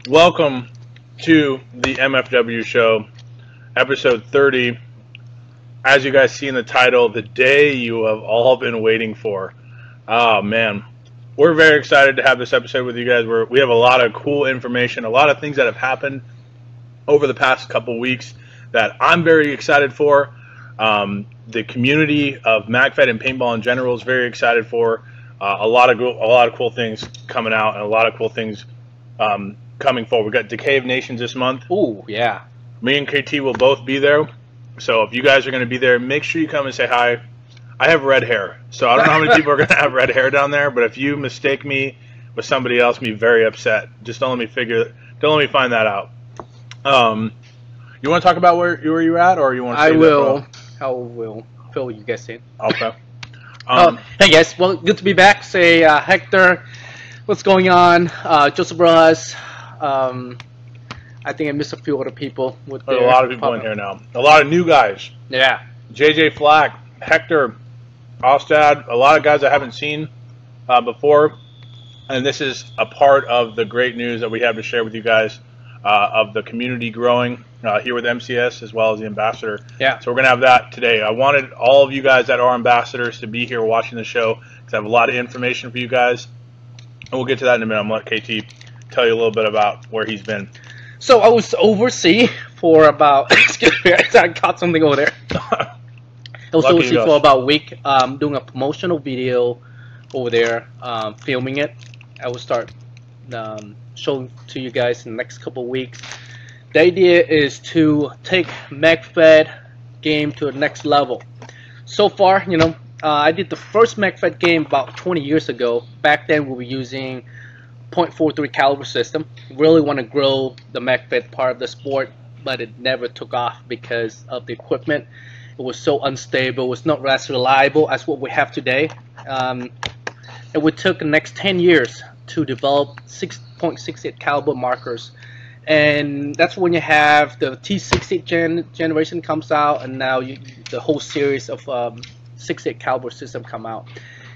Welcome to the MFW show, episode 30. As you guys see in the title, the day you have all been waiting for. Oh, man. We're very excited to have this episode with you guys. We have a lot of cool information, a lot of things that have happened over the past couple weeks that I'm very excited for. The community of MacFed and paintball in general is very excited for. A lot of cool things coming out and a lot of cool things coming forward. We got Decay of Nations this month. Oh, yeah. Me and KT will both be there. So if you guys are going to be there, make sure you come and say hi. I have red hair, so I don't know how many people are going to have red hair down there, but if you mistake me with somebody else, be very upset. Just don't let me find that out. You want to talk about where you're at, or you want to I will fill you guys in. Okay. Hey guys, well, good to be back. Say, Hector, what's going on? Joseph Rojas. I think I missed a few other people. There's a lot of people in here now. A lot of new guys. Yeah. JJ Flack, Hector, Ostad, a lot of guys I haven't seen before. And this is a part of the great news that we have to share with you guys of the community growing here with MCS as well as the ambassador. Yeah. So we're going to have that today. I wanted all of you guys that are ambassadors to be here watching the show because I have a lot of information for you guys. And we'll get to that in a minute. I'm going to let KT tell you a little bit about where he's been. So I was overseas for about, excuse me, I caught something over there. I was overseas for about a week doing a promotional video over there, filming it. I will start showing to you guys in the next couple of weeks. The idea is to take MacFed game to the next level. So far, you know, I did the first MacFed game about 20 years ago. Back then we were using .43 caliber system. Really want to grow the MacFed part of the sport, but it never took off because of the equipment. It was so unstable. It was not as reliable as what we have today. And we took the next 10 years to develop 6.68 caliber markers. And that's when you have the T68 generation comes out, and now the whole series of 68 caliber system come out.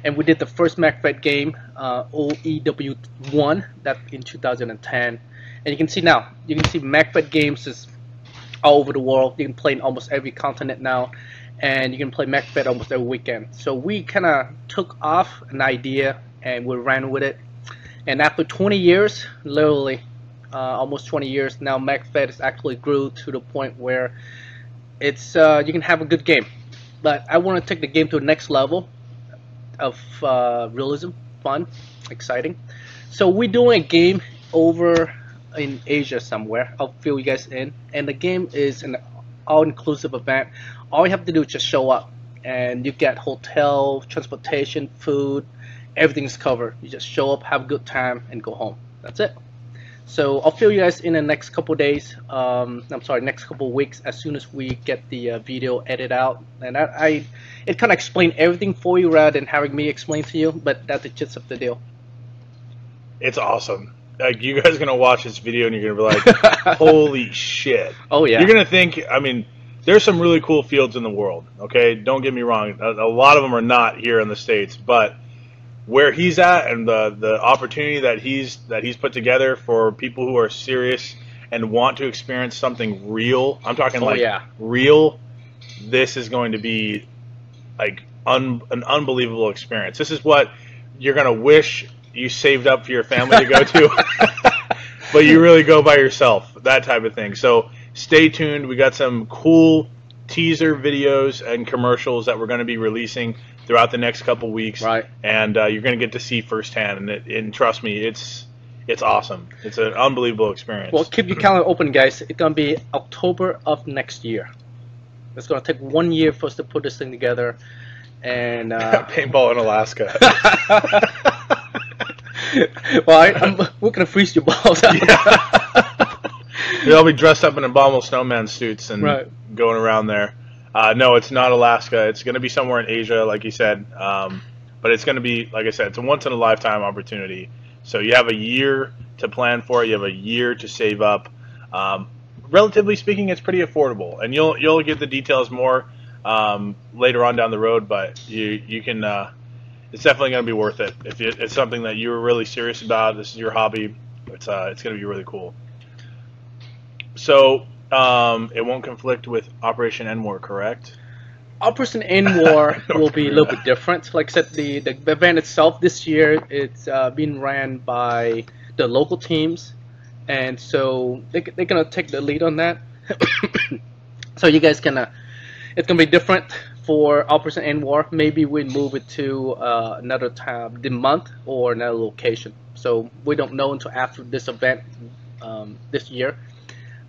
And we did the first MacFed game, OEW1, that in 2010. And you can see now, you can see MacFed games is all over the world. You can play in almost every continent now, and you can play MacFed almost every weekend. So we kind of took off an idea and we ran with it. And after 20 years, literally almost 20 years now, MacFed has actually grew to the point where it's you can have a good game. But I want to take the game to the next level of realism, fun, exciting. So we're doing a game over in Asia somewhere. I'll fill you guys in. And the game is an all-inclusive event. All you have to do is just show up, and you get hotel, transportation, food, everything's covered. You just show up, have a good time, and go home. That's it. So I'll fill you guys in the next couple days. I'm sorry, next couple weeks, as soon as we get the video edited out. And it kind of explained everything for you rather than having me explain to you, but that's the gist of the deal. It's awesome. Like, you guys are going to watch this video and you're going to be like, holy shit. Oh, yeah. You're going to think, I mean, there's some really cool fields in the world, okay? Don't get me wrong. A lot of them are not here in the States, but where he's at and the opportunity that he's put together for people who are serious and want to experience something real. I'm talking real. This is going to be like an unbelievable experience. This is what you're going to wish you saved up for your family to go to, but you really go by yourself, that type of thing. So stay tuned. We got some cool teaser videos and commercials that we're going to be releasing throughout the next couple weeks, right? And you're going to get to see firsthand, and trust me, it's awesome. It's an unbelievable experience. Well, keep your calendar open, guys. It's going to be October of next year. It's going to take 1 year for us to put this thing together, and paintball in Alaska. Well, we're going to freeze your balls out. Yeah. They'll be dressed up in abominable snowman suits and going around there. No, it's not Alaska. It's going to be somewhere in Asia, like you said. But it's going to be, like I said, it's a once-in-a-lifetime opportunity. So you have a year to plan for it. You have a year to save up. Relatively speaking, it's pretty affordable. And you'll get the details more later on down the road. But you can it's definitely going to be worth it. If it's something that you're really serious about, this is your hobby, It's going to be really cool. So it won't conflict with Operation End War, correct? Operation End War will North be a little Korea. bit different. Like I said, the event itself this year it's being ran by the local teams, and so they're gonna take the lead on that. So you guys can it's gonna be different for Operation End War. Maybe we move it to another time, the month or another location. So we don't know until after this event this year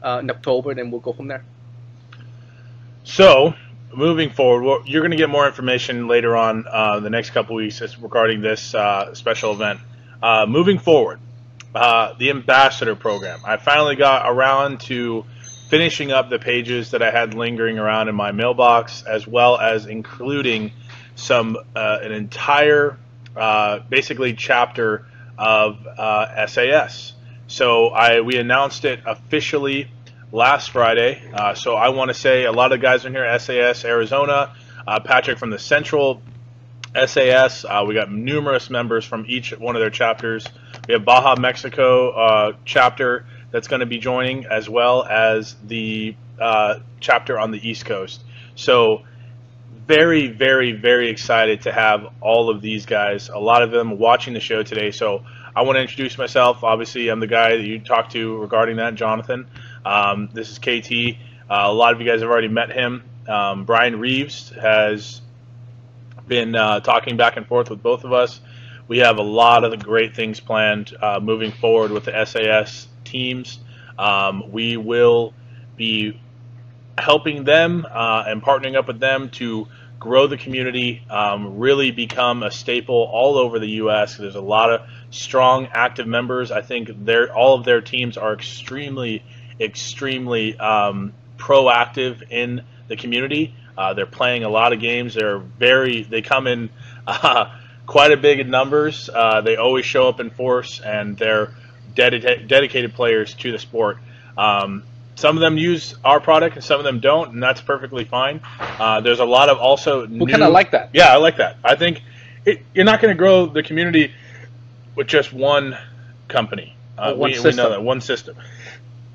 in October, then we'll go from there. So, moving forward, well, you're going to get more information later on the next couple weeks regarding this special event. Moving forward, the ambassador program. I finally got around to finishing up the pages that I had lingering around in my mailbox, as well as including an entire basically chapter of SAS. So we announced it officially last Friday. So I want to say a lot of guys in here, SAS Arizona, Patrick from the Central SAS. We got numerous members from each one of their chapters. We have Baja Mexico chapter that's going to be joining, as well as the chapter on the East Coast. So very, very, very excited to have all of these guys, a lot of them watching the show today. So I want to introduce myself. Obviously, I'm the guy that you talked to regarding that, Jonathan. This is KT. A lot of you guys have already met him. Brian Reeves has been talking back and forth with both of us. We have a lot of the great things planned moving forward with the SAS teams. We will be helping them and partnering up with them to grow the community, really become a staple all over the U.S. There's a lot of strong, active members. I think all of their teams are extremely proactive in the community. They're playing a lot of games. They come in quite a big in numbers. They always show up in force, and they're dedicated players to the sport. Some of them use our product and some of them don't, and that's perfectly fine. There's a lot of also new... We kind of like that. Yeah, I like that. I think you're not going to grow the community with just one company. We know that, one system.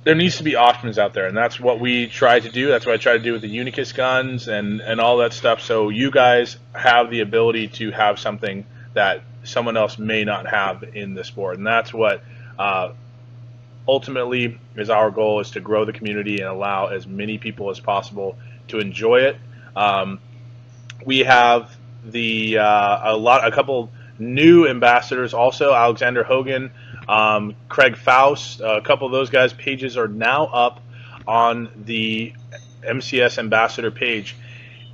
There needs to be options out there, and that's what we try to do. That's what I try to do with the Unicus guns and all that stuff, so you guys have the ability to have something that someone else may not have in the sport, and that's what ultimately is our goal, is to grow the community and allow as many people as possible to enjoy it. We have a couple new ambassadors also. Alexander Hogan, Craig Faust, a couple of those guys' pages are now up on the MCS ambassador page.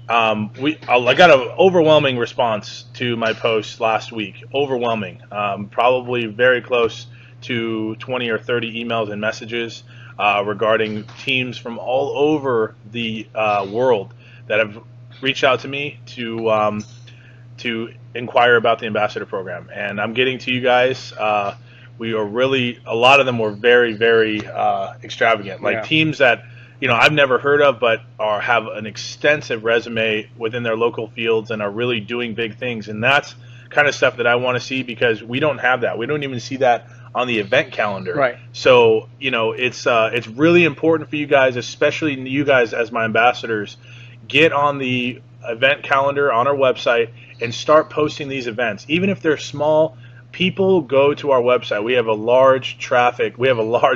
I got an overwhelming response to my post last week. Overwhelming. Probably very close to 20 or 30 emails and messages regarding teams from all over the world that have reached out to me to inquire about the ambassador program. And I'm getting to you guys. We are really, a lot of them were very, very extravagant. Like teams that I've never heard of, but have an extensive resume within their local fields and are really doing big things. And that's kind of stuff that I want to see, because we don't have that. We don't even see that on the event calendar. Right. So it's really important for you guys, especially you guys as my ambassadors, get on the event calendar on our website and start posting these events, even if they're small. People go to our website. We have a large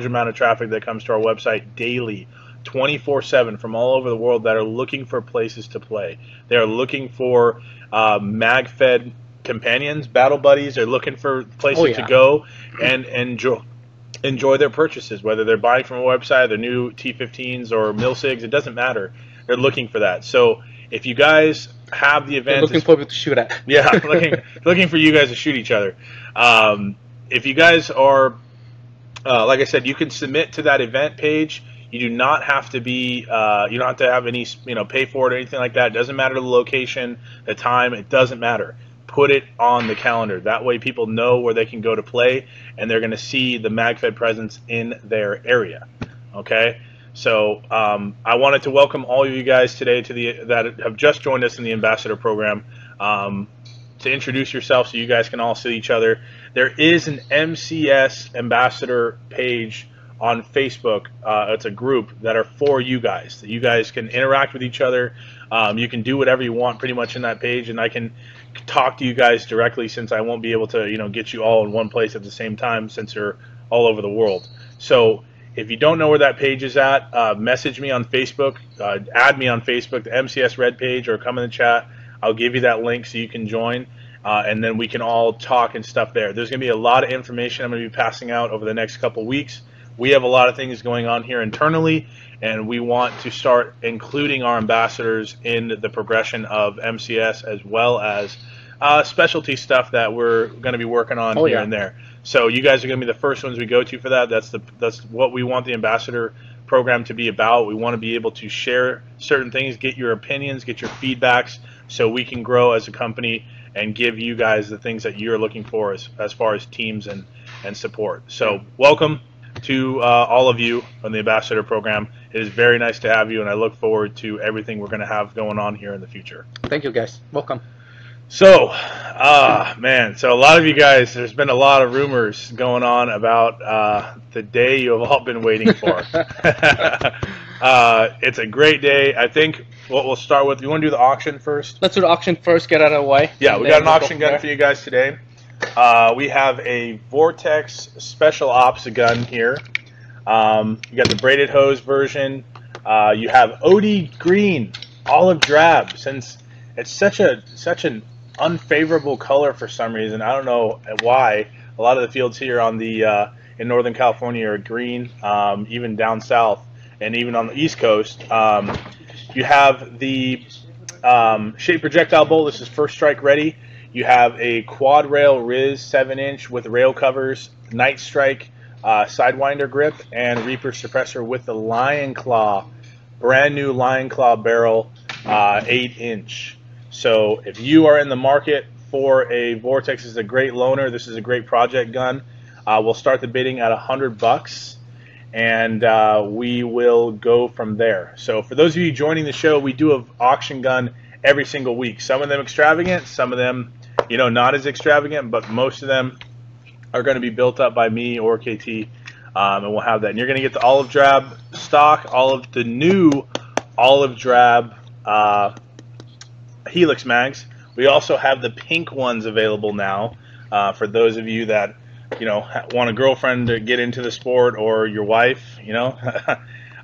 amount of traffic that comes to our website daily, 24/7, from all over the world, that are looking for places to play. They're looking for mag-fed companions, battle buddies. They're looking for places to go and enjoy their purchases, whether they're buying from a website, their new T15s or Milsigs. It doesn't matter. They're looking for that. So if you guys have the event, looking for people to shoot at. Yeah, looking for you guys to shoot each other. If you guys are, like I said, you can submit to that event page. You do not have to be, you don't have to have any, pay for it or anything like that. It doesn't matter the location, the time. It doesn't matter. Put it on the calendar. That way people know where they can go to play, and they're going to see the MagFed presence in their area. Okay? So I wanted to welcome all of you guys today that have just joined us in the Ambassador Program. to introduce yourself so you guys can all see each other. There is an MCS ambassador page on Facebook. It's a group that are for you guys. That you guys can interact with each other. You can do whatever you want pretty much in that page, and I can talk to you guys directly since I won't be able to, get you all in one place at the same time since you're all over the world. So if you don't know where that page is at, message me on Facebook, add me on Facebook, the MCS Red page, or come in the chat. I'll give you that link so you can join, and then we can all talk and stuff there. There's going to be a lot of information I'm going to be passing out over the next couple weeks. We have a lot of things going on here internally, and we want to start including our ambassadors in the progression of MCS, as well as specialty stuff that we're going to be working on here and there. So you guys are going to be the first ones we go to for that. That's what we want the ambassador program to be about. We want to be able to share certain things, get your opinions, get your feedbacks, so we can grow as a company and give you guys the things that you're looking for as far as teams and support. So welcome to all of you on the ambassador program. It is very nice to have you, and I look forward to everything we're going to have going on here in the future. Thank you, guys. Welcome. So, man, so a lot of you guys, there's been a lot of rumors going on about the day you have all been waiting for. It's a great day. I think what we'll start with, you want to do the auction first? Let's do the auction first, get out of the way. Yeah, we got an auction gun for you guys today. We have a Vortex Special Ops gun here. You got the braided hose version. You have OD green, olive drab, since it's such an unfavorable color for some reason. I don't know why. A lot of the fields here on the in Northern California are green, even down south, and even on the East Coast. You have the shape projectile bolt. This is first strike ready. You have a quad rail Riz 7-inch with rail covers, Night Strike Sidewinder grip, and Reaper suppressor with the Lion Claw, brand new Lion Claw barrel, 8-inch. So if you are in the market for a Vortex, this is a great loaner. This is a great project gun. We'll start the bidding at $100, and we will go from there. So for those of you joining the show, we do an auction gun every single week. Some of them extravagant, some of them, not as extravagant, but most of them are going to be built up by me or KT, and we'll have that. And you're going to get the olive drab stock, the new olive drab Helix mags. We also have the pink ones available now for those of you that want a girlfriend to get into the sport, or your wife.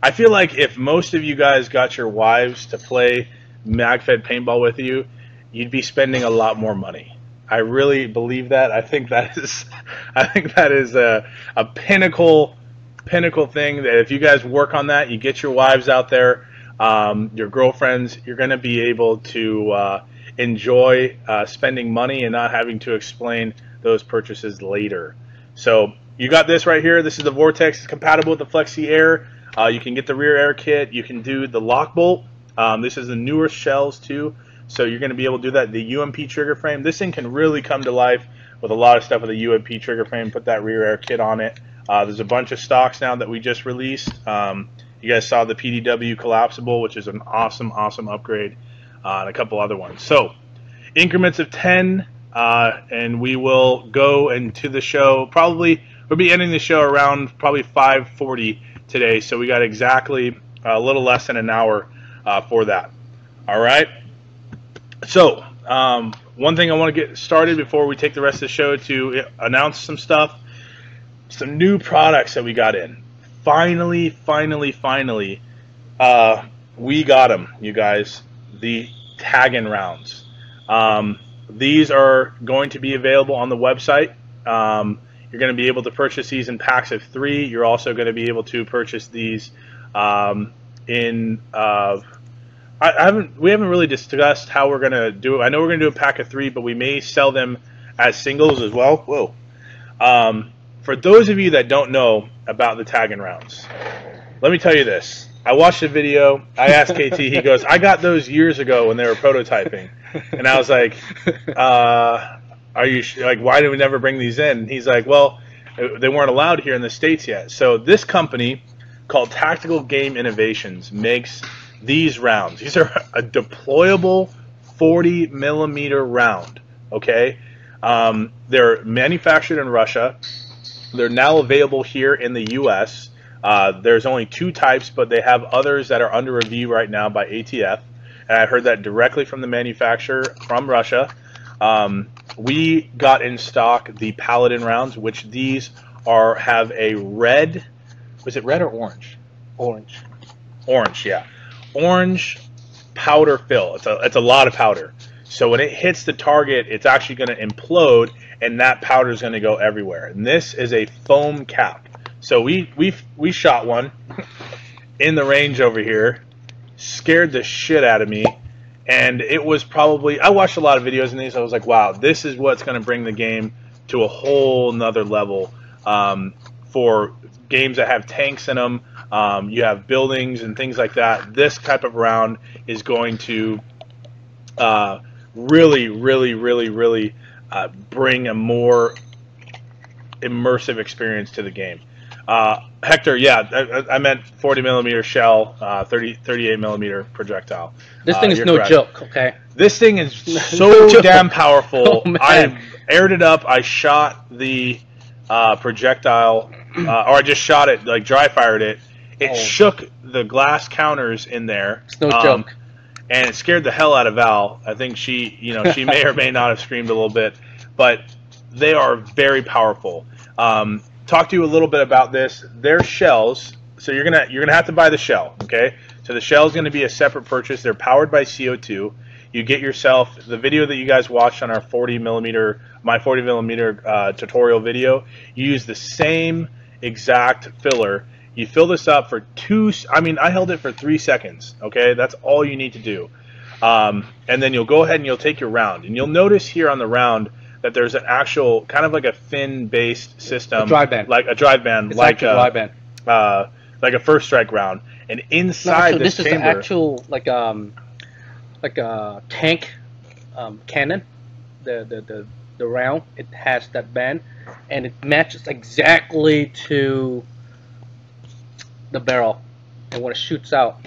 I feel like if most of you guys got your wives to play mag-fed paintball with you, you'd be spending a lot more money. I really believe that. I think that is a pinnacle thing, that if you guys work on that, you get your wives out there, your girlfriends, you're going to be able to enjoy spending money and not having to explain those purchases later. So you got this right here. This is the Vortex. It's compatible with the Flexi Air. You can get the rear air kit. You can do the lock bolt. This is the newer shells too, so you're going to be able to do that. The UMP trigger frame. This thing can really come to life with a lot of stuff with the UMP trigger frame. Put that rear air kit on it. There's a bunch of stocks now that we just released. You guys saw the PDW collapsible, which is an awesome upgrade, and a couple other ones. So increments of 10, and we will go into the show. Probably we'll be ending the show around probably 5:40 today. So we got exactly a little less than an hour for that. All right. So one thing I want to get started before we take the rest of the show to announce some stuff, some new products that we got in. Finally, we got them, you guys. The tag-in rounds. These are going to be available on the website. You're going to be able to purchase these in packs of 3. You're also going to be able to purchase these in we haven't really discussed how we're going to do it. I know we're going to do a pack of 3, but we may sell them as singles as well. Whoa. For those of you that don't know about the tag-in rounds, let me tell you this. I watched a video. I asked KT. He goes, I got those years ago when they were prototyping. And I was like, are you like, why did we never bring these in? And he's like, well, they weren't allowed here in the States yet. So this company called Tactical Game Innovations makes these rounds. These are a deployable 40 millimeter round. Okay, they're manufactured in Russia. They're now available here in the U.S. There's only 2 types, but they have others that are under review right now by ATF. And I heard that directly from the manufacturer from Russia. We got in stock the Paladin rounds, which these have a red. Was it red or orange? Orange. Orange, yeah. Orange powder fill. It's a lot of powder. So when it hits the target, it's actually going to implode, and that powder is going to go everywhere. And this is a foam cap. So we shot one in the range over here, scared the shit out of me, and it was probably, I watched a lot of videos in these. I was like, wow, this is what's going to bring the game to a whole nother level. For games that have tanks in them, you have buildings and things like that. This type of round is going to really bring a more immersive experience to the game. Hector, yeah, I meant 40 millimeter shell, 38 millimeter projectile. This thing is no correct. Joke, okay? This thing is so damn powerful. Oh, I aired it up. I shot the projectile, or I just shot it, like dry fired it. It shook the glass counters in there. It's no joke. And it scared the hell out of Val. I think she may or may not have screamed a little bit, but they are very powerful. Talk to you a little bit about this. Their shells. So you're gonna have to buy the shell. Okay. So the shell is going to be a separate purchase. They're powered by CO2. You get yourself the video that you guys watched on our 40 millimeter tutorial video. You use the same exact filler. You fill this up for I held it for 3 seconds. Okay, that's all you need to do. And then you'll go ahead and you'll take your round. And you'll notice here on the round that there's an actual kind of like a fin-based system, a drive band, like a drive band, it's like a drive band, like a first strike round. And inside this chamber, is an actual like a tank cannon. The round, it has that band, and it matches exactly to the barrel, and when it shoots out,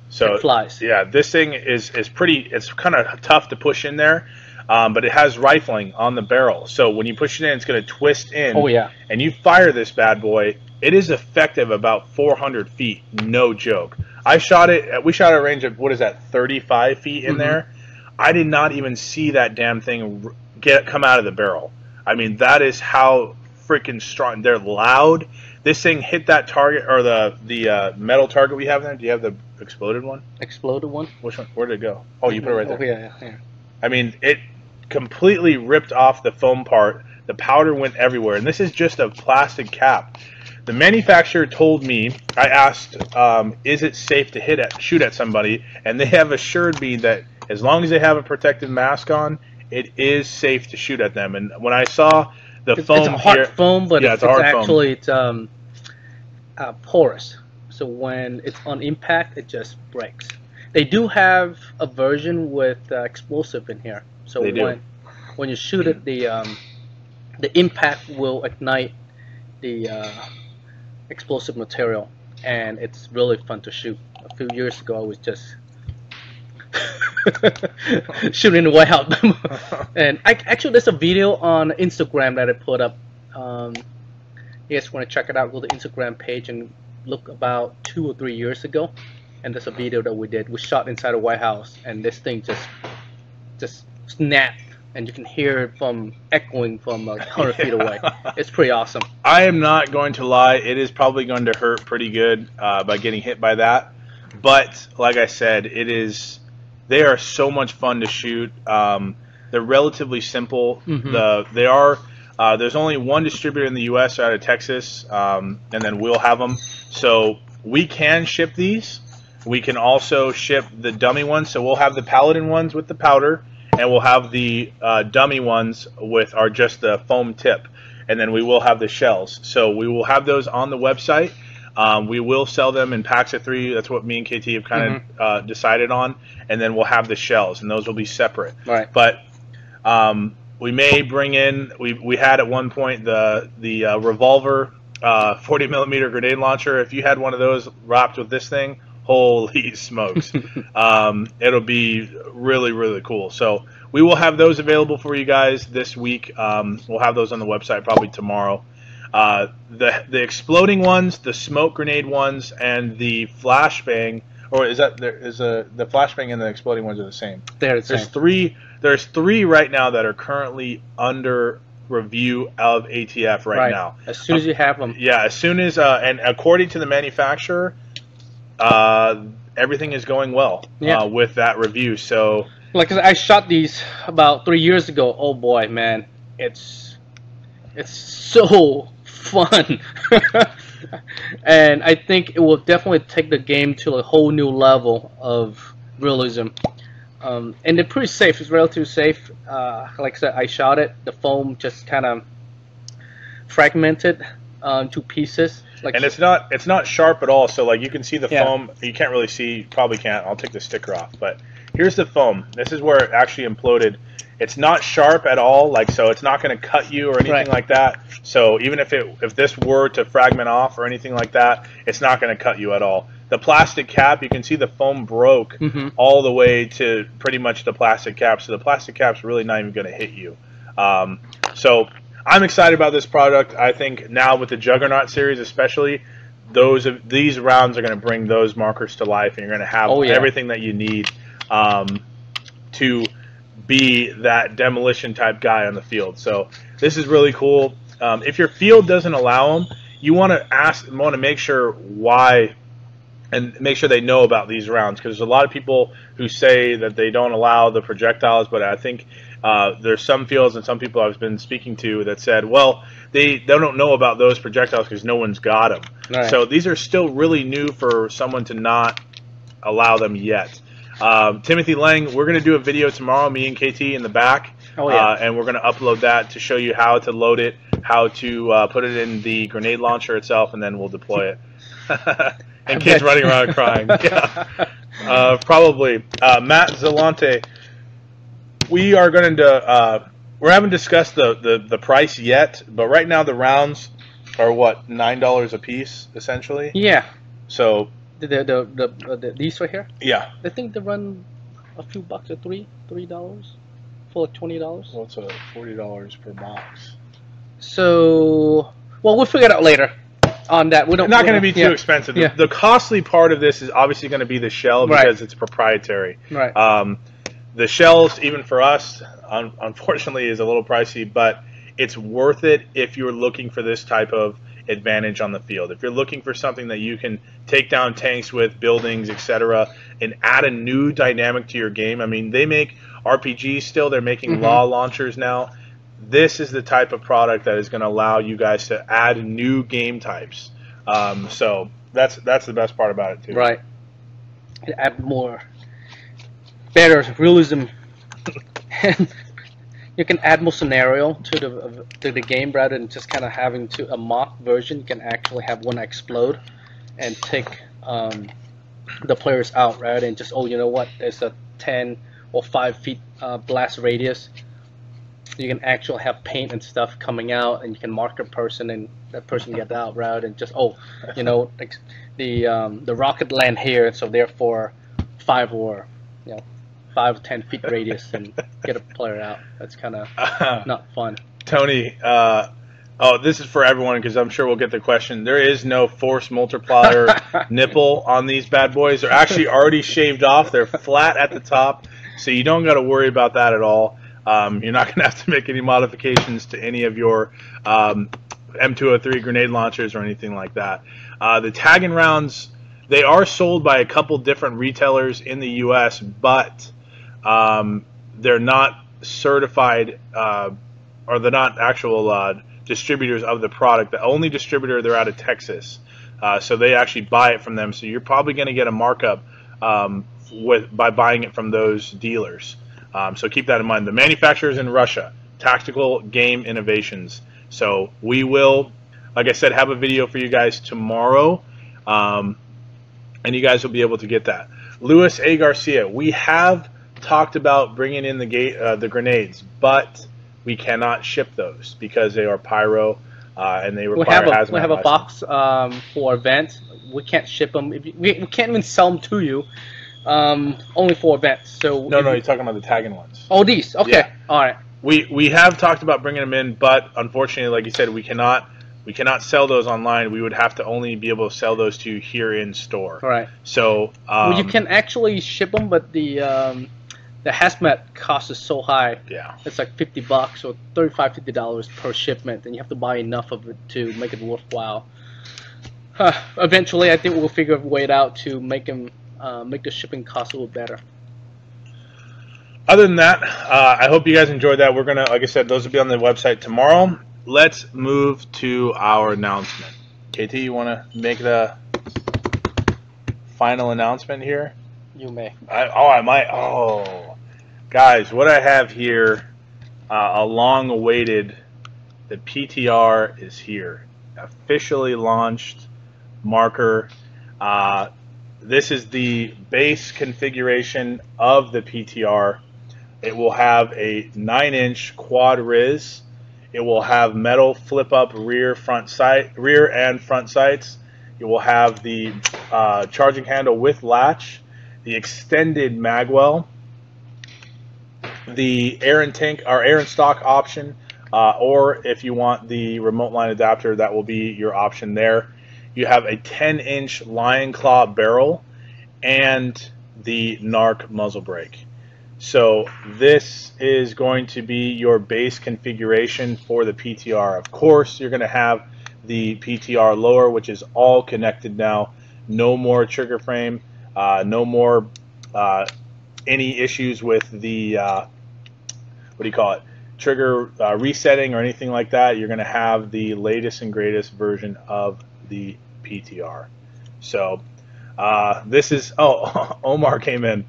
so it flies. Yeah, this thing is pretty. It's kind of tough to push in there. But it has rifling on the barrel, so when you push it in, it's going to twist in. Oh yeah! And you fire this bad boy. It is effective about 400 feet, no joke. We shot at a range of, what is that, 35 feet in there. I did not even see that damn thing come out of the barrel. I mean, that is how freaking strong. They're loud. This thing hit that target, or the metal target we have there. Do you have the exploded one? Exploded one? Which one? Where did it go? Oh, you put it right there. Oh, yeah. I mean, it completely ripped off the foam part. The powder went everywhere, and this is just a plastic cap. The manufacturer told me, I asked, is it safe to shoot at somebody, and they have assured me that as long as they have a protective mask on, it is safe to shoot at them. And when I saw the foam, it's a hard foam, but yeah, it's actually porous. So when it's on impact, it just breaks. They do have a version with explosive in here. So when you shoot it, the impact will ignite the explosive material, and it's really fun to shoot. A few years ago, I was just shooting the way out. And actually, there's a video on Instagram that I put up. You guys want to check it out? Go to the Instagram page and look about 2 or 3 years ago. And there's a video that we did. We shot inside a White House, and this thing just snapped, and you can hear it from echoing from 100 feet away. It's pretty awesome. I am not going to lie. It is probably going to hurt pretty good by getting hit by that. But like I said, they are so much fun to shoot. They're relatively simple. There's only one distributor in the U.S. out of Texas, and then we'll have them. So we can ship these. We can also ship the dummy ones. So we'll have the Paladin ones with the powder, and we'll have the dummy ones with just the foam tip. And then we will have the shells. So we will have those on the website. We will sell them in packs of 3. That's what me and KT have kind of decided on. And then we'll have the shells, and those will be separate. Right. But we may bring in. We had at one point the revolver 40 millimeter grenade launcher. If you had one of those wrapped with this thing, holy smokes. It'll be really, really cool. So we will have those available for you guys this week. We'll have those on the website probably tomorrow. The exploding ones, the smoke grenade ones, and the flashbang, or is that the flashbang and the exploding ones are the same? They're the same. There's three right now that are currently under review of ATF right now. As soon as you have them. Yeah, as soon as and according to the manufacturer, everything is going well with that review. So, like I shot these about 3 years ago. Oh boy, man, it's so fun, and I think it will definitely take the game to a whole new level of realism. And they're pretty safe. It's relatively safe. Like I said, I shot it. The foam just kind of fragmented to pieces. And it's not sharp at all. So like you can see the foam. You can't really see. Probably can't. I'll take the sticker off. But here's the foam. This is where it actually imploded. It's not sharp at all. Like so, it's not going to cut you or anything like that. So even if this were to fragment off or anything like that, it's not going to cut you at all. The plastic cap, you can see the foam broke all the way to pretty much the plastic cap. So the plastic cap's really not even going to hit you. So I'm excited about this product. I think now with the Juggernaut series especially, these rounds are going to bring those markers to life, and you're going to have everything that you need to be that demolition type guy on the field. So this is really cool. If your field doesn't allow them, you want to make sure why. And make sure they know about these rounds, because there's a lot of people who say that they don't allow the projectiles, but I think there's some fields and some people I've been speaking to that said, well, they don't know about those projectiles because no one's got them. Right. So these are still really new for someone to not allow them yet. Timothy Lang, we're going to do a video tomorrow, me and KT in the back, and we're going to upload that to show you how to load it, how to put it in the grenade launcher itself, and then we'll deploy it. And kids running around crying. Yeah. Probably. Matt Zalante, we haven't discussed the price yet, but right now the rounds are what, $9 a piece essentially? Yeah. So these right here? Yeah. I think they run a few bucks at $3 for like $20. Well, it's $40 per box. So, well, we'll figure it out later. On that, we're not going to be too expensive. Yeah. The costly part of this is obviously going to be the shell because it's proprietary. Right. The shells, even for us, unfortunately, is a little pricey, but it's worth it if you're looking for this type of advantage on the field. If you're looking for something that you can take down tanks with, buildings, etc., and add a new dynamic to your game. I mean, they make RPGs still. They're making law launchers now. This is the type of product that is going to allow you guys to add new game types. So that's the best part about it too. Right. Add better realism. And you can add more scenario to the game rather than just kind of having a mock version. You can actually have one explode and take the players out rather than just, oh, you know what, there's a 10 or 5 feet blast radius. You can actually have paint and stuff coming out, and you can mark a person, and that person get out rather than just, oh, you know, like the rocket land here, so therefore 5 or 5 or 10 feet radius and get a player out. That's kind of not fun. Tony, this is for everyone because I'm sure we'll get the question. There is no force multiplier nipple on these bad boys. They're actually already shaved off. They're flat at the top, so you don't got to worry about that at all. You're not going to have to make any modifications to any of your M203 grenade launchers or anything like that. The tagging rounds, they are sold by a couple different retailers in the U.S., but they're not certified or they're not actual distributors of the product. The only distributor, they're out of Texas, so they actually buy it from them. So you're probably going to get a markup by buying it from those dealers. So keep that in mind. The manufacturer is in Russia, Tactical Game Innovations. So we will, like I said, have a video for you guys tomorrow, and you guys will be able to get that. Luis A. Garcia, we have talked about bringing in the grenades, but we cannot ship those because they are pyro and they require hazmat. We have a box for events. we can't ship them. We can't even sell them to you. Only for events. So No, you're talking about the tagging ones. Oh, these. Okay. Yeah. All right. We have talked about bringing them in, but unfortunately, like you said, we cannot sell those online. We would have to only be able to sell those to you here in store. Right. So well, you can actually ship them, but the hazmat cost is so high. Yeah. It's like $50 or $50 per shipment, and you have to buy enough of it to make it worthwhile. Eventually, I think we'll figure a way out to make them make the shipping cost a little better. Other than that, I hope you guys enjoyed that. We're gonna, like I said, those will be on the website tomorrow. Let's move to our announcement. KT, you want to make the final announcement here? You may. I might. Oh, guys, what I have here, a long-awaited, the PTR is here. Officially launched marker. This is the base configuration of the PTR. It will have a 9-inch quad riz. It will have metal flip-up rear and front sights. It will have the charging handle with latch, the extended magwell, the air and stock option, or if you want the remote line adapter, that will be your option there. You have a 10-inch lion claw barrel and the NARC muzzle brake. So this is going to be your base configuration for the PTR. Of course, you're going to have the PTR lower, which is all connected now. No more trigger frame. No more any issues with the trigger resetting or anything like that. You're going to have the latest and greatest version of the PTR. So this is Omar came in.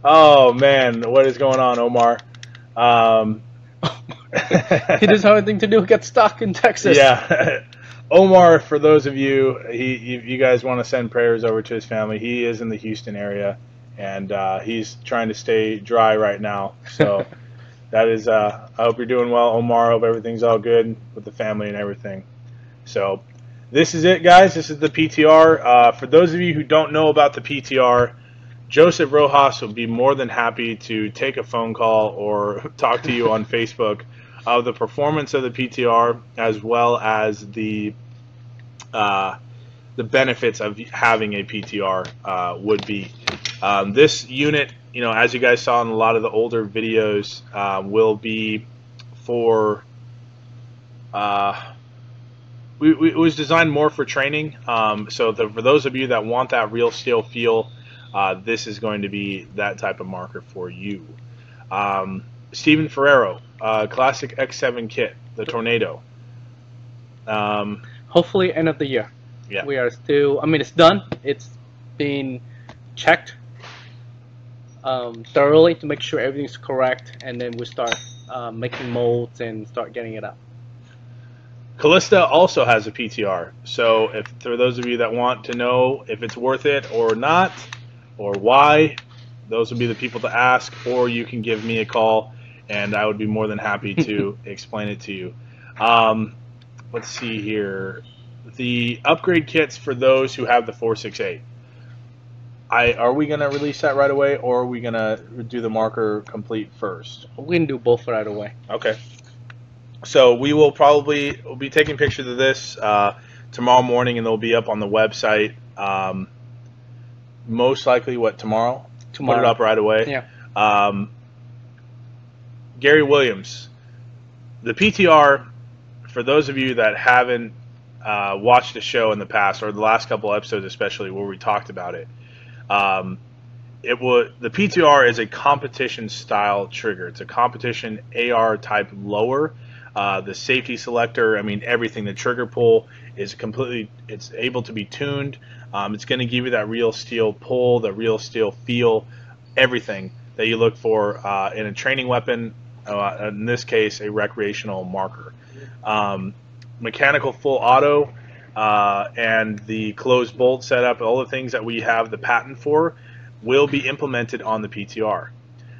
Oh man, what is going on, Omar? He doesn't have anything to do. Get stuck in Texas. Yeah. Omar, for those of you, you guys want to send prayers over to his family. He is in the Houston area, and he's trying to stay dry right now. So that is, I hope you're doing well, Omar. I hope everything's all good with the family and everything. So this is it, guys. This is the PTR. For those of you who don't know about the PTR, Joseph Rojas will be more than happy to take a phone call or talk to you on Facebook of the performance of the PTR, as well as the benefits of having a PTR would be. This unit, as you guys saw in a lot of the older videos, will be for. It was designed more for training. So for those of you that want that real steel feel, this is going to be that type of marker for you. Steven Ferrero, classic X7 kit, the Tornado. Hopefully end of the year. Yeah. We are still, it's done. It's been checked thoroughly to make sure everything's correct, and then we start making molds and start getting it up. Callista also has a PTR. So if for those of you that want to know if it's worth it or not, or why, those would be the people to ask, or you can give me a call and I would be more than happy to explain it to you. Let's see here. The upgrade kits for those who have the 468. Are we going to release that right away, or are we going to do the marker complete first? We can do both right away. Okay. So we'll be taking pictures of this tomorrow morning, and they'll be up on the website. Most likely, tomorrow? Put it up right away. Yeah. Gary Williams, the PTR. For those of you that haven't watched the show in the past, or the last couple episodes especially, where we talked about it, the PTR is a competition style trigger. It's a competition AR type lower. The safety selector, everything. The trigger pull is it's able to be tuned. It's going to give you that real steel pull, the real steel feel, everything that you look for in a training weapon. In this case, a recreational marker. Mechanical full auto and the closed bolt setup, all the things that we have the patent for, will be implemented on the PTR.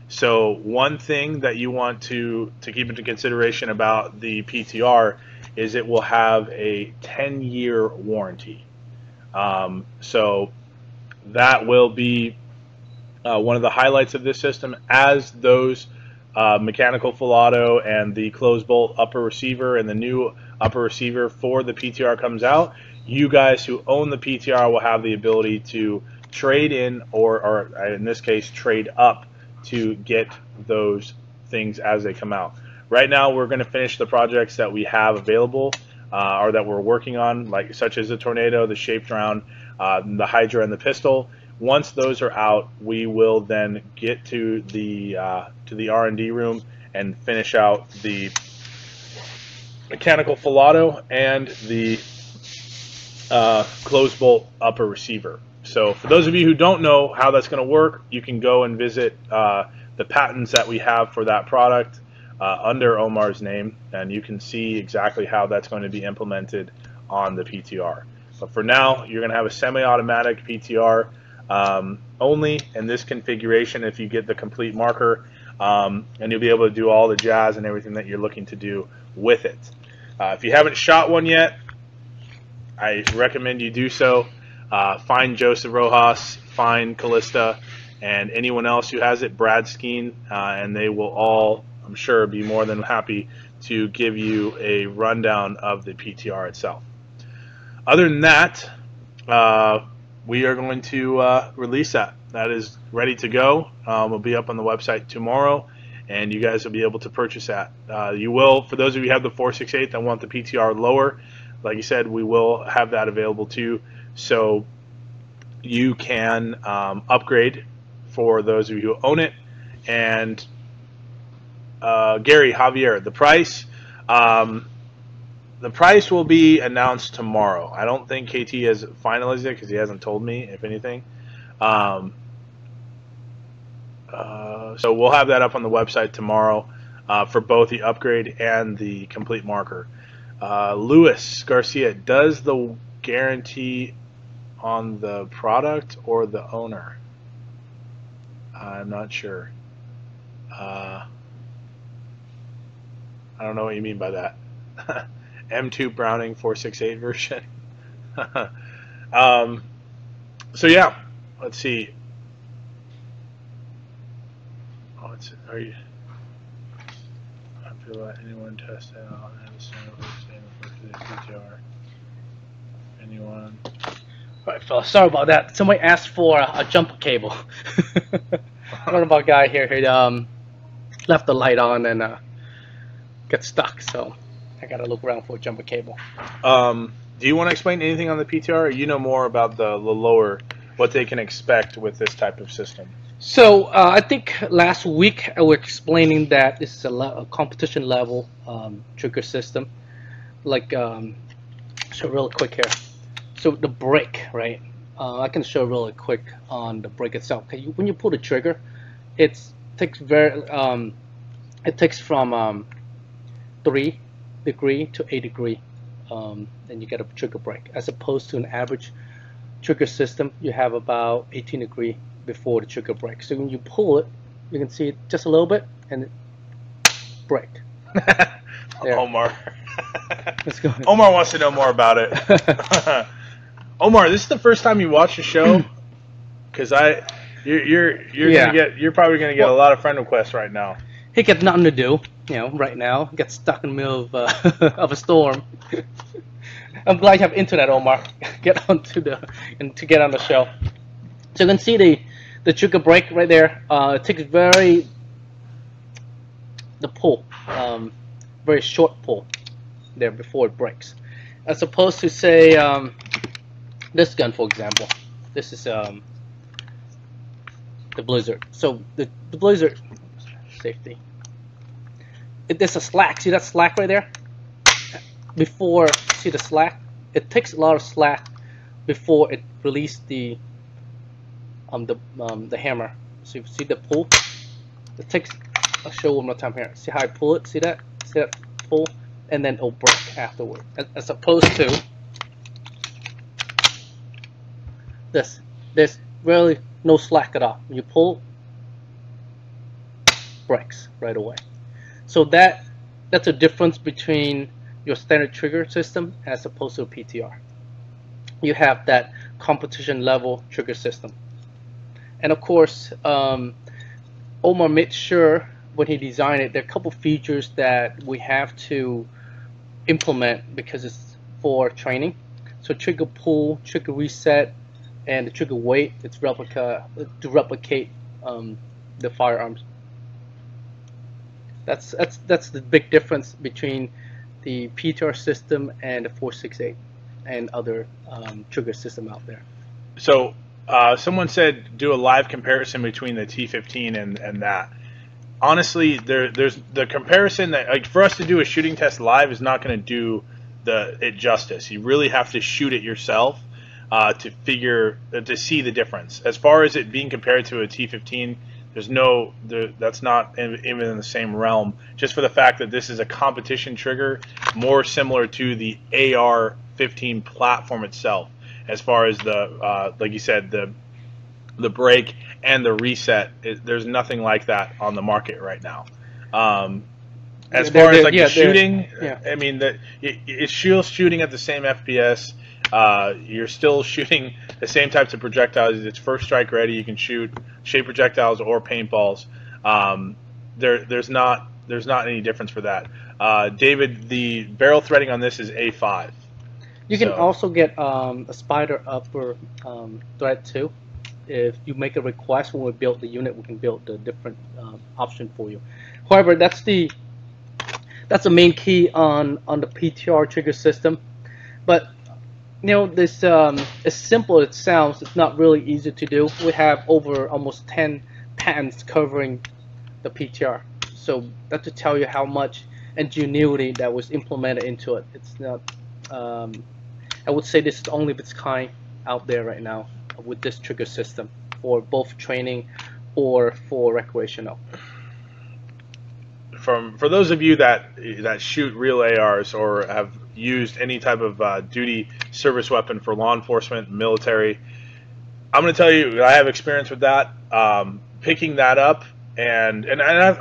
So one thing that you want to keep into consideration about the PTR is it will have a 10-year warranty. So that will be one of the highlights of this system, as those mechanical full auto and the closed bolt upper receiver and the new upper receiver for the PTR comes out. You guys who own the PTR will have the ability to trade in, or in this case trade up, to get those things as they come out. Right now we're going to finish the projects that we have available, or that we're working on, like such as the Tornado, the Shaped Round, the Hydra, and the Pistol. Once those are out, we will then get to the R&D room and finish out the mechanical full auto and the closed bolt upper receiver. So for those of you who don't know how that's going to work, you can go and visit the patents that we have for that product under Omar's name, and you can see exactly how that's going to be implemented on the PTR. But for now, you're going to have a semi-automatic PTR only in this configuration if you get the complete marker, and you'll be able to do all the jazz and everything that you're looking to do with it. If you haven't shot one yet, I recommend you do so. Find Joseph Rojas, find Callista, and anyone else who has it, Brad Skeen, and they will all, I'm sure, be more than happy to give you a rundown of the PTR itself. Other than that, we are going to release that. That is ready to go. It'll be up on the website tomorrow, and you guys will be able to purchase that. You will, for those of you who have the 468 that want the PTR lower, like you said, we will have that available too. So you can upgrade for those of you who own it. And Gary, Javier, the price will be announced tomorrow. I don't think KT has finalized it because he hasn't told me, if anything. So we'll have that up on the website tomorrow for both the upgrade and the complete marker. Luis Garcia, does the guarantee on the product or the owner? I'm not sure. I don't know what you mean by that. M2 Browning 468 version. So yeah, let's see. Are you? I feel like anyone tested out and for the PTR. Anyone? Right, fellas, sorry about that. Somebody asked for a jumper cable. I don't know about a guy here who left the light on and got stuck, so I gotta look around for a jumper cable. Do you want to explain anything on the PTR, or you know more about the lower, what they can expect with this type of system? So I think last week I was explaining that this is a competition level trigger system. Like, so real quick here. So the brake, right? I can show really quick on the brake itself. Okay, when you pull the trigger, it takes from 3 degree to 8 degree, and you get a trigger brake. As opposed to an average trigger system, you have about 18 degree before the trigger brake. So when you pull it, you can see it just a little bit, and it brake. Omar. Let's go. Omar wants to know more about it. Omar, this is the first time you watch the show, because you're probably gonna get a lot of friend requests right now. He got nothing to do, right now. Get stuck in the middle of of a storm. I'm glad you have internet, Omar. Get on to get on the show. So you can see the trigger brake right there. It takes very short pull there before it breaks, as opposed to say this gun, for example. This is the Blizzard. So the Blizzard safety. There's a slack. See that slack right there? Before, see the slack? It takes a lot of slack before it releases the hammer. So you see the pull? It takes. I'll show one more time here. See how I pull it? See that? See that pull? And then it'll break afterward. As opposed to this. There's really no slack at all. You pull, breaks right away. So that's a difference between your standard trigger system as opposed to a PTR. you have that competition level trigger system. And of course, Omar made sure when he designed it, there are a couple features that we have to implement because it's for training. So trigger pull, trigger reset, and the trigger weight, it's to replicate the firearms. That's the big difference between the PTR system and the 468 and other trigger system out there. So someone said do a live comparison between the T15 and that. Honestly, there's the comparison that, like, for us to do a shooting test live is not going to do it justice. You really have to shoot it yourself to see the difference. As far as it being compared to a T15, that's not even in the same realm. Just for the fact that this is a competition trigger, more similar to the AR-15 platform itself. As far as the like you said, the break and the reset, there's nothing like that on the market right now. As far as like the shooting, I mean, it's still shooting at the same FPS. You're still shooting the same types of projectiles. It's first strike ready. You can shoot shape projectiles or paintballs. There's not any difference for that. David, the barrel threading on this is A5. You can also get a spider upper thread too. If you make a request when we build the unit, we can build the different option for you. However, that's the main key on the PTR trigger system. But you know, this as simple as it sounds, it's not really easy to do. We have over almost 10 patents covering the PTR. So that's to tell you how much ingenuity that was implemented into it. It's not. I would say this is the only of its kind out there right now with this trigger system for both training or for recreational. For those of you that shoot real ARs or have used any type of duty service weapon for law enforcement, military, I'm going to tell you I have experience with that. Picking that up, and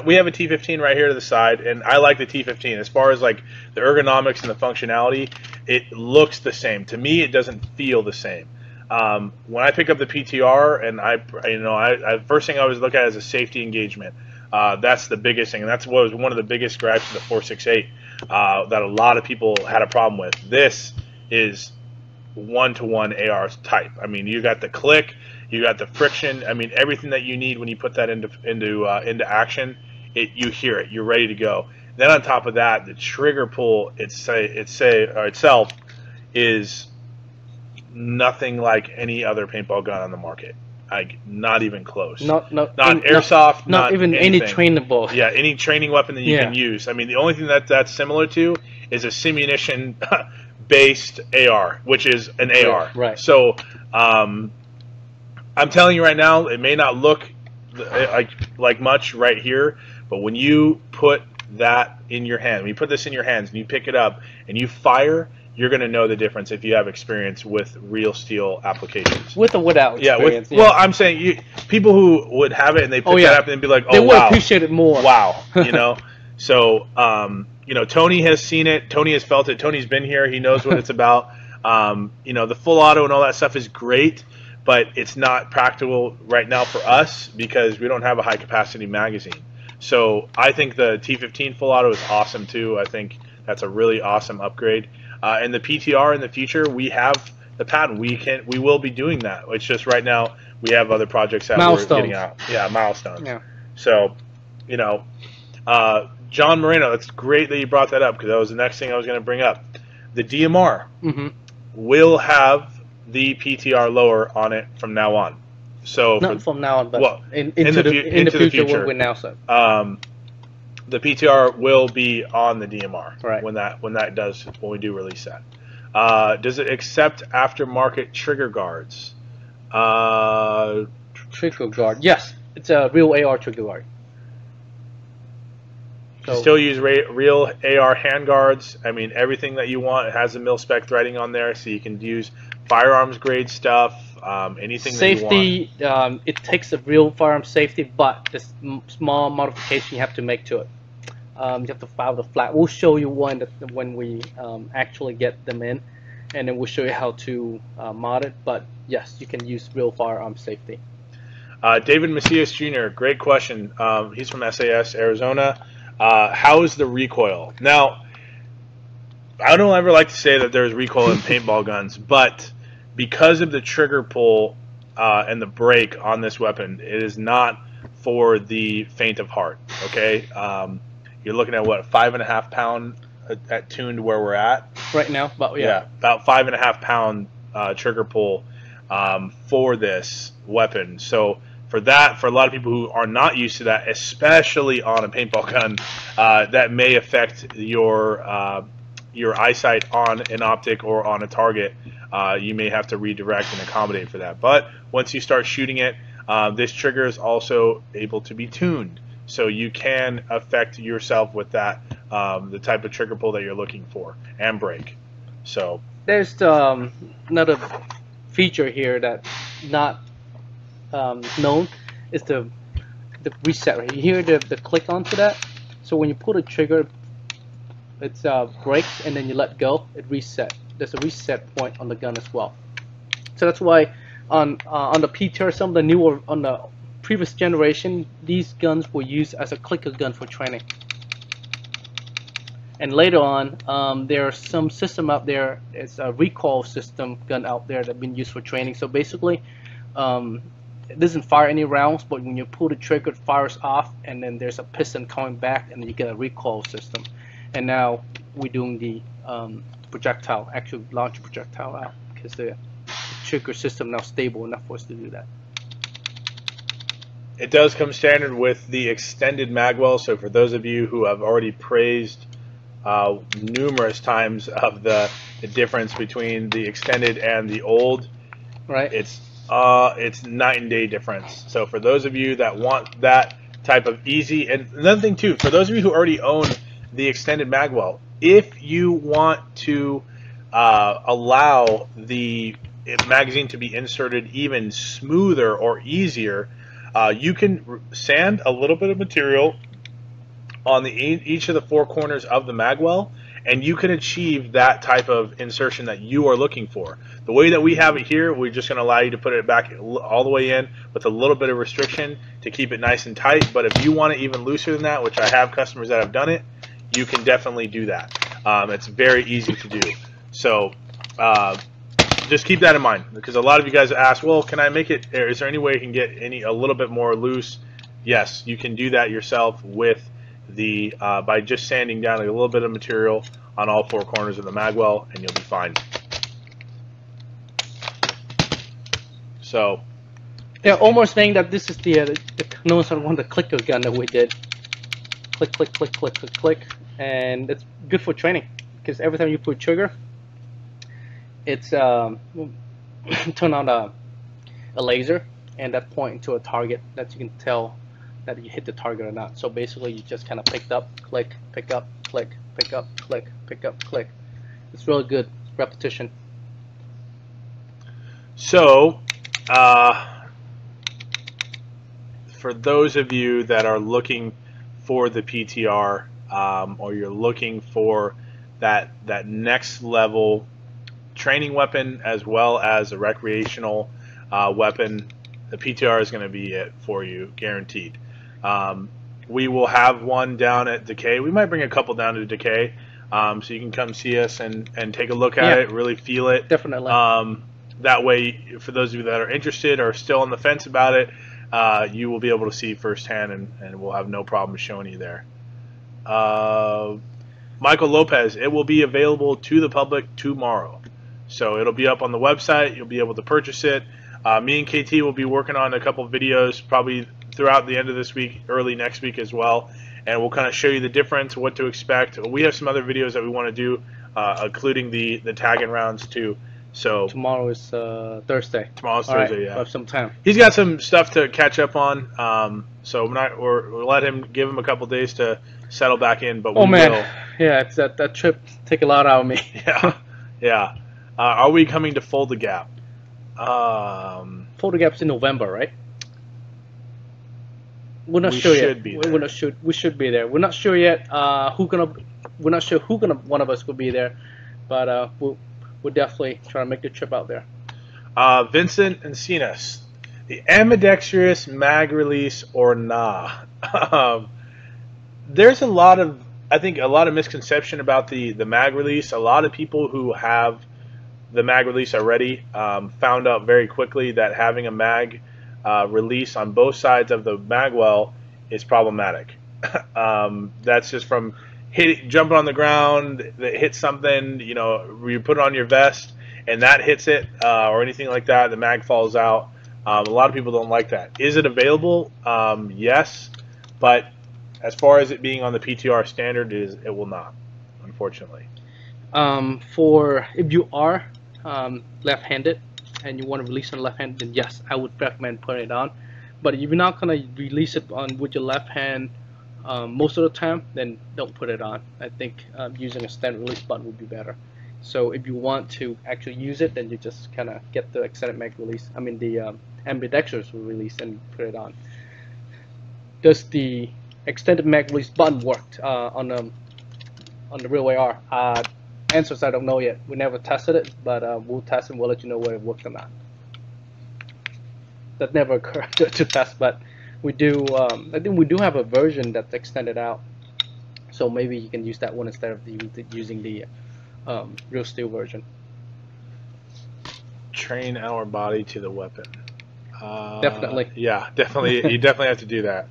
we have a T15 right here to the side, and I like the T15 as far as like the ergonomics and the functionality. It looks the same to me. It doesn't feel the same. When I pick up the PTR, and I first thing I always look at is a safety engagement. That's the biggest thing, and that's what was one of the biggest gripes of the 468 that a lot of people had a problem with. This is one-to-one AR type. I mean, you got the click, you got the friction. I mean, everything that you need when you put that into action, you hear it. You're ready to go. Then on top of that, the trigger pull itself is nothing like any other paintball gun on the market. Like, not even close. Not airsoft. Not even anything. Any trainable. Yeah, any training weapon that you can use. I mean, the only thing that's similar to is a simunition based AR, which is an AR. Right. So, I'm telling you right now, it may not look like much right here, but when you put that in your hand, when you put this in your hands and you pick it up and you fire, you're going to know the difference if you have experience with real steel applications. With or without experience. Well, I'm saying people who would have it and they pick that up and be like, oh, they wow. would appreciate it more. Wow. You know? So, Tony has seen it. Tony has felt it. Tony's been here. He knows what it's about. The full auto and all that stuff is great, but it's not practical right now for us because we don't have a high capacity magazine. So I think the T15 full auto is awesome too. I think that's a really awesome upgrade. And the PTR in the future, we have the patent. We will be doing that. It's just right now we have other projects that we're getting out. Yeah, milestones. Yeah. So, John Moreno, that's great that you brought that up because that was the next thing I was going to bring up. The DMR will have the PTR lower on it from now on. So not from now on, but into the future. What we're now set. The PTR will be on the DMR right. when we do release that. Does it accept aftermarket trigger guards? Trigger guard, yes, it's a real AR trigger guard. You can still use real AR hand guards. I mean, everything that you want. It has the mil-spec threading on there, so you can use firearms grade stuff. Anything safety, that you want. It takes a real firearm safety, but there's small modification you have to make to it. You have to file the flag. We'll show you one when we actually get them in, and then we'll show you how to mod it. But yes, you can use real firearm safety. David Macias Jr., great question. He's from SAS, Arizona. How is the recoil? Now, I don't ever like to say that there's recoil in paintball guns, but because of the trigger pull and the brake on this weapon, it is not for the faint of heart. Okay, you're looking at what, 5.5 pound at tuned where we're at right now. But yeah, about 5.5 pound trigger pull for this weapon. So for that, for a lot of people who are not used to that, especially on a paintball gun, that may affect your eyesight on an optic or on a target. You may have to redirect and accommodate for that. But once you start shooting it, this trigger is also able to be tuned, so you can affect yourself with that, the type of trigger pull that you're looking for, and brake. So there's another feature here that's not known, is the reset. Right? You hear the click onto that. So when you pull the trigger, it brakes, and then you let go, it reset. There's a reset point on the gun as well. So that's why on the PTR, some of the newer, on the previous generation, these guns were used as a clicker gun for training. And later on, there's some system out there. It's a recoil system gun out there that's been used for training. So basically, it doesn't fire any rounds, but when you pull the trigger, it fires off, and then there's a piston coming back, and then you get a recoil system. And now we're doing the projectile, actual launch projectile out, because the trigger system now stable enough for us to do that. it does come standard with the extended magwell. So for those of you who have already praised numerous times of the difference between the extended and the old, Right. it's night and day difference. So for those of you that want that type of easy, and another thing too, for those of you who already own the extended magwell, if you want to allow the magazine to be inserted even smoother or easier, you can sand a little bit of material on each of the four corners of the magwell, and you can achieve that type of insertion that you are looking for. The way that we have it here, we're just going to allow you to put it back all the way in with a little bit of restriction to keep it nice and tight. But if you want it even looser than that, which I have customers that have done it, you can definitely do that. It's very easy to do. So just keep that in mind, because a lot of you guys ask, well, can I make it, is there any way you can get a little bit more loose? Yes, you can do that yourself with the by just sanding down a little bit of material on all four corners of the magwell, and you'll be fine. So They're almost saying that this is the nose on one of the clicker gun that we did. Click, click, click, click, click, click, and it's good for training, because every time you put trigger, it's turn on a laser, and that point into a target that you can tell that you hit the target or not. So basically, you just kind of picked up, click, pick up, click, pick up, click, pick up, click. It's really good repetition. So for those of you that are looking for the PTR, or you're looking for that next level training weapon as well as a recreational weapon, the PTR is going to be it for you, guaranteed. We will have one down at Decay. We might bring a couple down to Decay, so you can come see us and take a look at it, really feel it. Definitely. That way, for those of you that are interested or still on the fence about it, you will be able to see firsthand, and we'll have no problem showing you there. Michael Lopez, it will be available to the public tomorrow. So it'll be up on the website. You'll be able to purchase it. Me and KT will be working on a couple of videos probably throughout the end of this week, early next week as well. And we'll kind of show you the difference, what to expect. We have some other videos that we want to do, including the tag-in rounds too. So Tomorrow is Thursday. Tomorrow's All Thursday, right, yeah. we'll have some time. He's got some stuff to catch up on, so we'll let him, give him a couple days to settle back in. But we Oh man, will. yeah, it's that trip take a lot out of me. Yeah, yeah. Are we coming to Fold the Gap? Photo Gap's in November, right? We're not sure yet. We're not sure. We should be there. We're not sure yet. We're not sure who one of us will be there, but we'll definitely try to make the trip out there. Vincent Encinas, the ambidextrous mag release or nah? Um, there's I think, a lot of misconception about the mag release. A lot of people who have the mag release already found out very quickly that having a mag release on both sides of the mag well is problematic. That's just from jumping on the ground that hits something, you put it on your vest and that hits it or anything like that, the mag falls out. A lot of people don't like that. Is it available? Yes, but as far as it being on the PTR standard, it will not, unfortunately. For if you are left-handed and you want to release on left hand, then yes, I would recommend putting it on. But if you're not gonna release it on with your left hand most of the time, then don't put it on. I think using a standard release button would be better. So if you want to actually use it, then you just kind of get the extended mag release. I mean the ambidextrous release and put it on. Does the extended mag release button work on the real AR? Answers I don't know yet. We never tested it, but we'll test and we'll let you know whether it works or not. That never occurred to test, but we do. I think we do have a version that's extended out, so maybe you can use that one instead of using the real steel version. Train our body to the weapon. Definitely. Yeah, definitely. You definitely have to do that.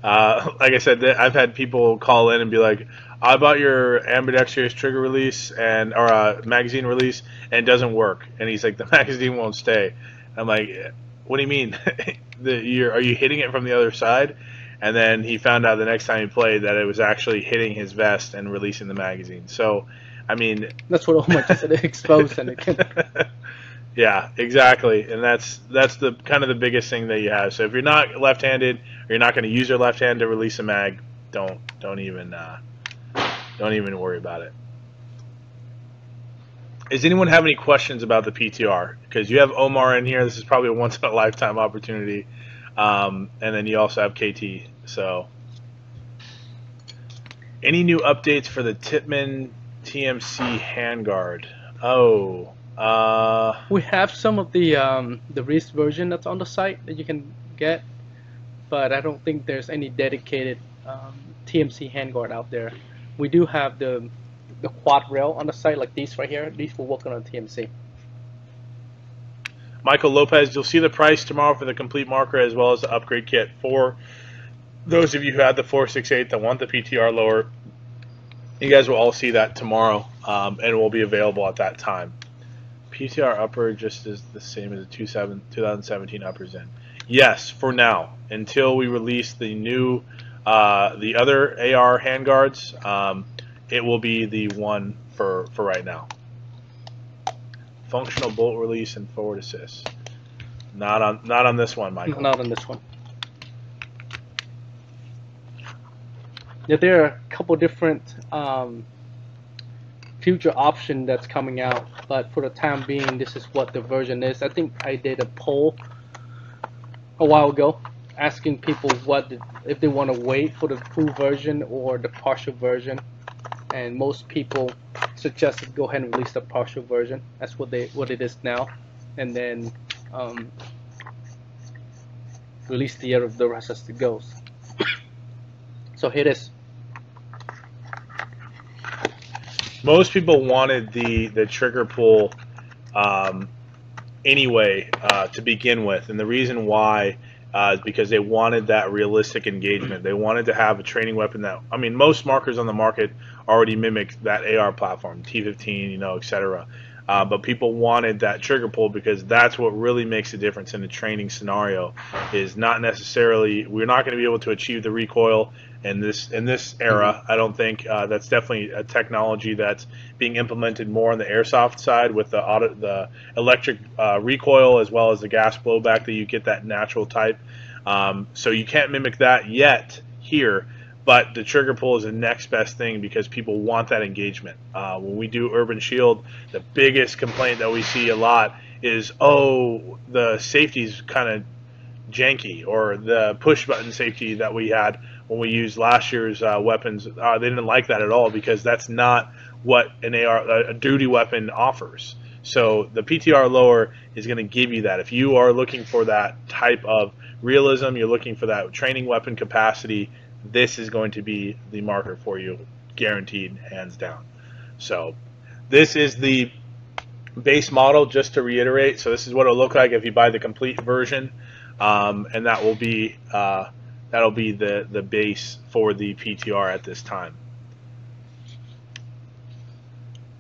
Like I said, I've had people call in and be like, "I bought your ambidextrous trigger release or magazine release, and it doesn't work." And he's like, "The magazine won't stay." I'm like, "What do you mean? Are you hitting it from the other side?" And then he found out the next time he played that it was actually hitting his vest and releasing the magazine. So, I mean, that's what Omar just said, exposed and it can. Yeah, exactly, and that's the kind of the biggest thing that you have. So if you're not left-handed, or you're not going to use your left hand to release a mag, don't even worry about it. Does anyone have any questions about the PTR? Because you have Omar in here. This is probably a once-in-a-lifetime opportunity, and then you also have KT. So, any new updates for the Tippmann TMC handguard? Oh. We have some of the wrist version that's on the site that you can get, but I don't think there's any dedicated TMC handguard out there. We do have the quad rail on the site, like these right here. These will work on a TMC. Michael Lopez, you'll see the price tomorrow for the complete marker as well as the upgrade kit. For those of you who had the 468 that want the PTR lower, you guys will all see that tomorrow, and it will be available at that time. PTR upper just is the same as the 2017 upper Zen. Yes, for now, until we release the new, the other AR handguards, it will be the one for right now. Functional bolt release and forward assist. Not on this one, Michael. Not on this one. Yeah, there are a couple different future option that's coming out, but for the time being, this is what the version is. I think I did a poll a while ago asking people if they want to wait for the full version or the partial version, and most people suggested go ahead and release the partial version. That's what it is now, and then release the rest as it goes. So here it is. Most people wanted the trigger pull anyway to begin with, and the reason why is because they wanted that realistic engagement. They wanted to have a training weapon that, I mean, most markers on the market already mimic that AR platform, T15, etc. But people wanted that trigger pull because that's what really makes a difference in the training scenario. Is not necessarily, we're not going to be able to achieve the recoil in this era. I don't think that's definitely a technology that's being implemented more on the airsoft side with the electric recoil as well as the gas blowback that you get that natural type. So you can't mimic that yet here. But the trigger pull is the next best thing because people want that engagement. When we do Urban Shield, the biggest complaint that we see a lot is, oh, the safety's kind of janky, or the push button safety that we had when we used last year's weapons. They didn't like that at all because that's not what a duty weapon offers. So the PTR lower is going to give you that. If you are looking for that type of realism, you're looking for that training weapon capacity, this is going to be the marker for you, guaranteed, hands down. So this is the base model, just to reiterate. So this is what it'll look like if you buy the complete version, and that will be that'll be the base for the PTR at this time.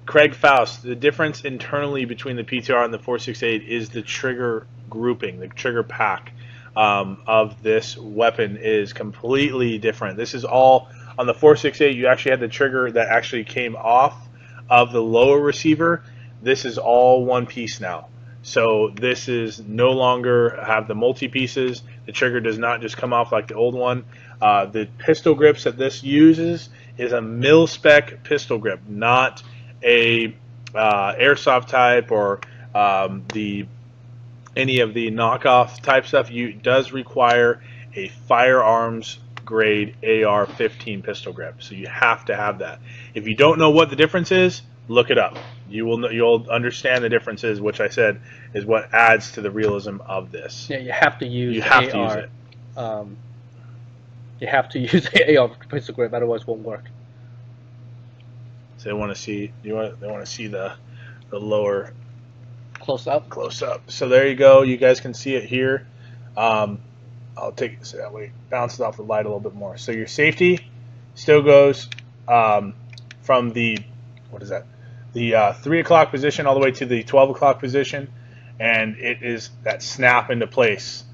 Craig Faust, the difference internally between the PTR and the 468 is the trigger grouping, the trigger pack of this weapon is completely different. This is all on the 468. You actually had the trigger that actually came off of the lower receiver. This is all one piece now. So this is no longer have the multi pieces. The trigger does not just come off like the old one. The pistol grips that this uses is a mil-spec pistol grip, not a airsoft type or any of the knockoff type stuff. Does require a firearms grade AR-15 pistol grip, so you have to have that. If you don't know what the difference is, look it up. You'll understand the differences, which I said is what adds to the realism of this. Yeah, you have to use You have AR. to use it. You have to use the AR pistol grip, otherwise it won't work. So they want to see they want to see the lower Close up. close up. So there you go. You guys can see it here. I'll take it so that way bounce it off the light a little bit more. So your safety still goes from the the 3 o'clock position all the way to the 12 o'clock position, and it is that snap into place.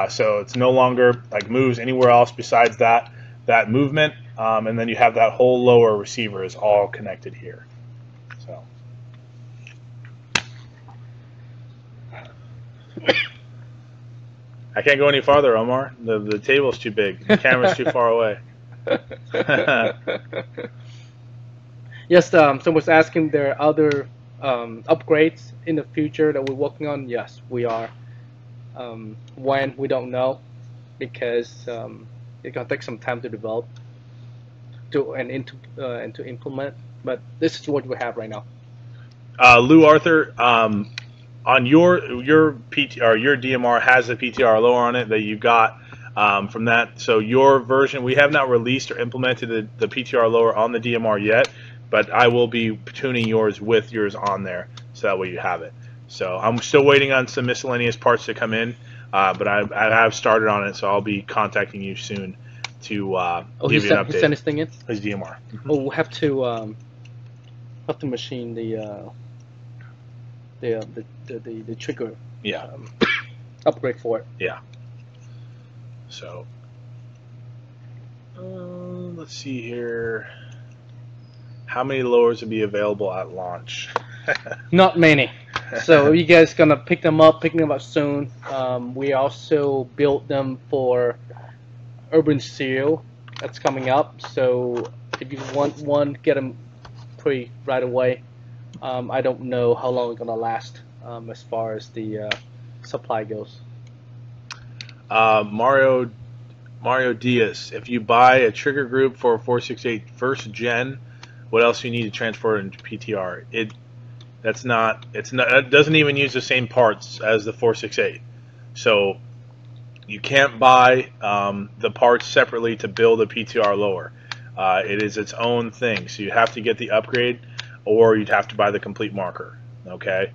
So it's no longer like moves anywhere else besides that movement, and then you have that whole lower receiver is all connected here. So I can't go any farther, Omar. The table's too big. The camera's too far away. Yes, someone's asking there are other upgrades in the future that we're working on. Yes, we are. When, we don't know, because it's gonna take some time to develop and to implement. But this is what we have right now. Lou Arthur, on your PTR, your DMR has a PTR lower on it that you got from that. So your version, we have not released or implemented the PTR lower on the DMR yet, but I will be tuning yours with yours on there, so that way you have it. So I'm still waiting on some miscellaneous parts to come in, but I have started on it, so I'll be contacting you soon to give you an update. He sent his thing in? His DMR. Oh, we'll have to machine the trigger upgrade for it. Yeah. So let's see here. How many lowers will be available at launch? Not many. So you guys gonna pick them up soon. We also built them for Urban Seal that's coming up. So if you want one, get them pretty right away. I don't know how long it's gonna last as far as the supply goes. Mario Diaz, if you buy a trigger group for 468 first gen, what else do you need to transfer into PTR? It doesn't even use the same parts as the 468. So you can't buy the parts separately to build a PTR lower. It is its own thing. So you have to get the upgrade, or you'd have to buy the complete marker. Okay.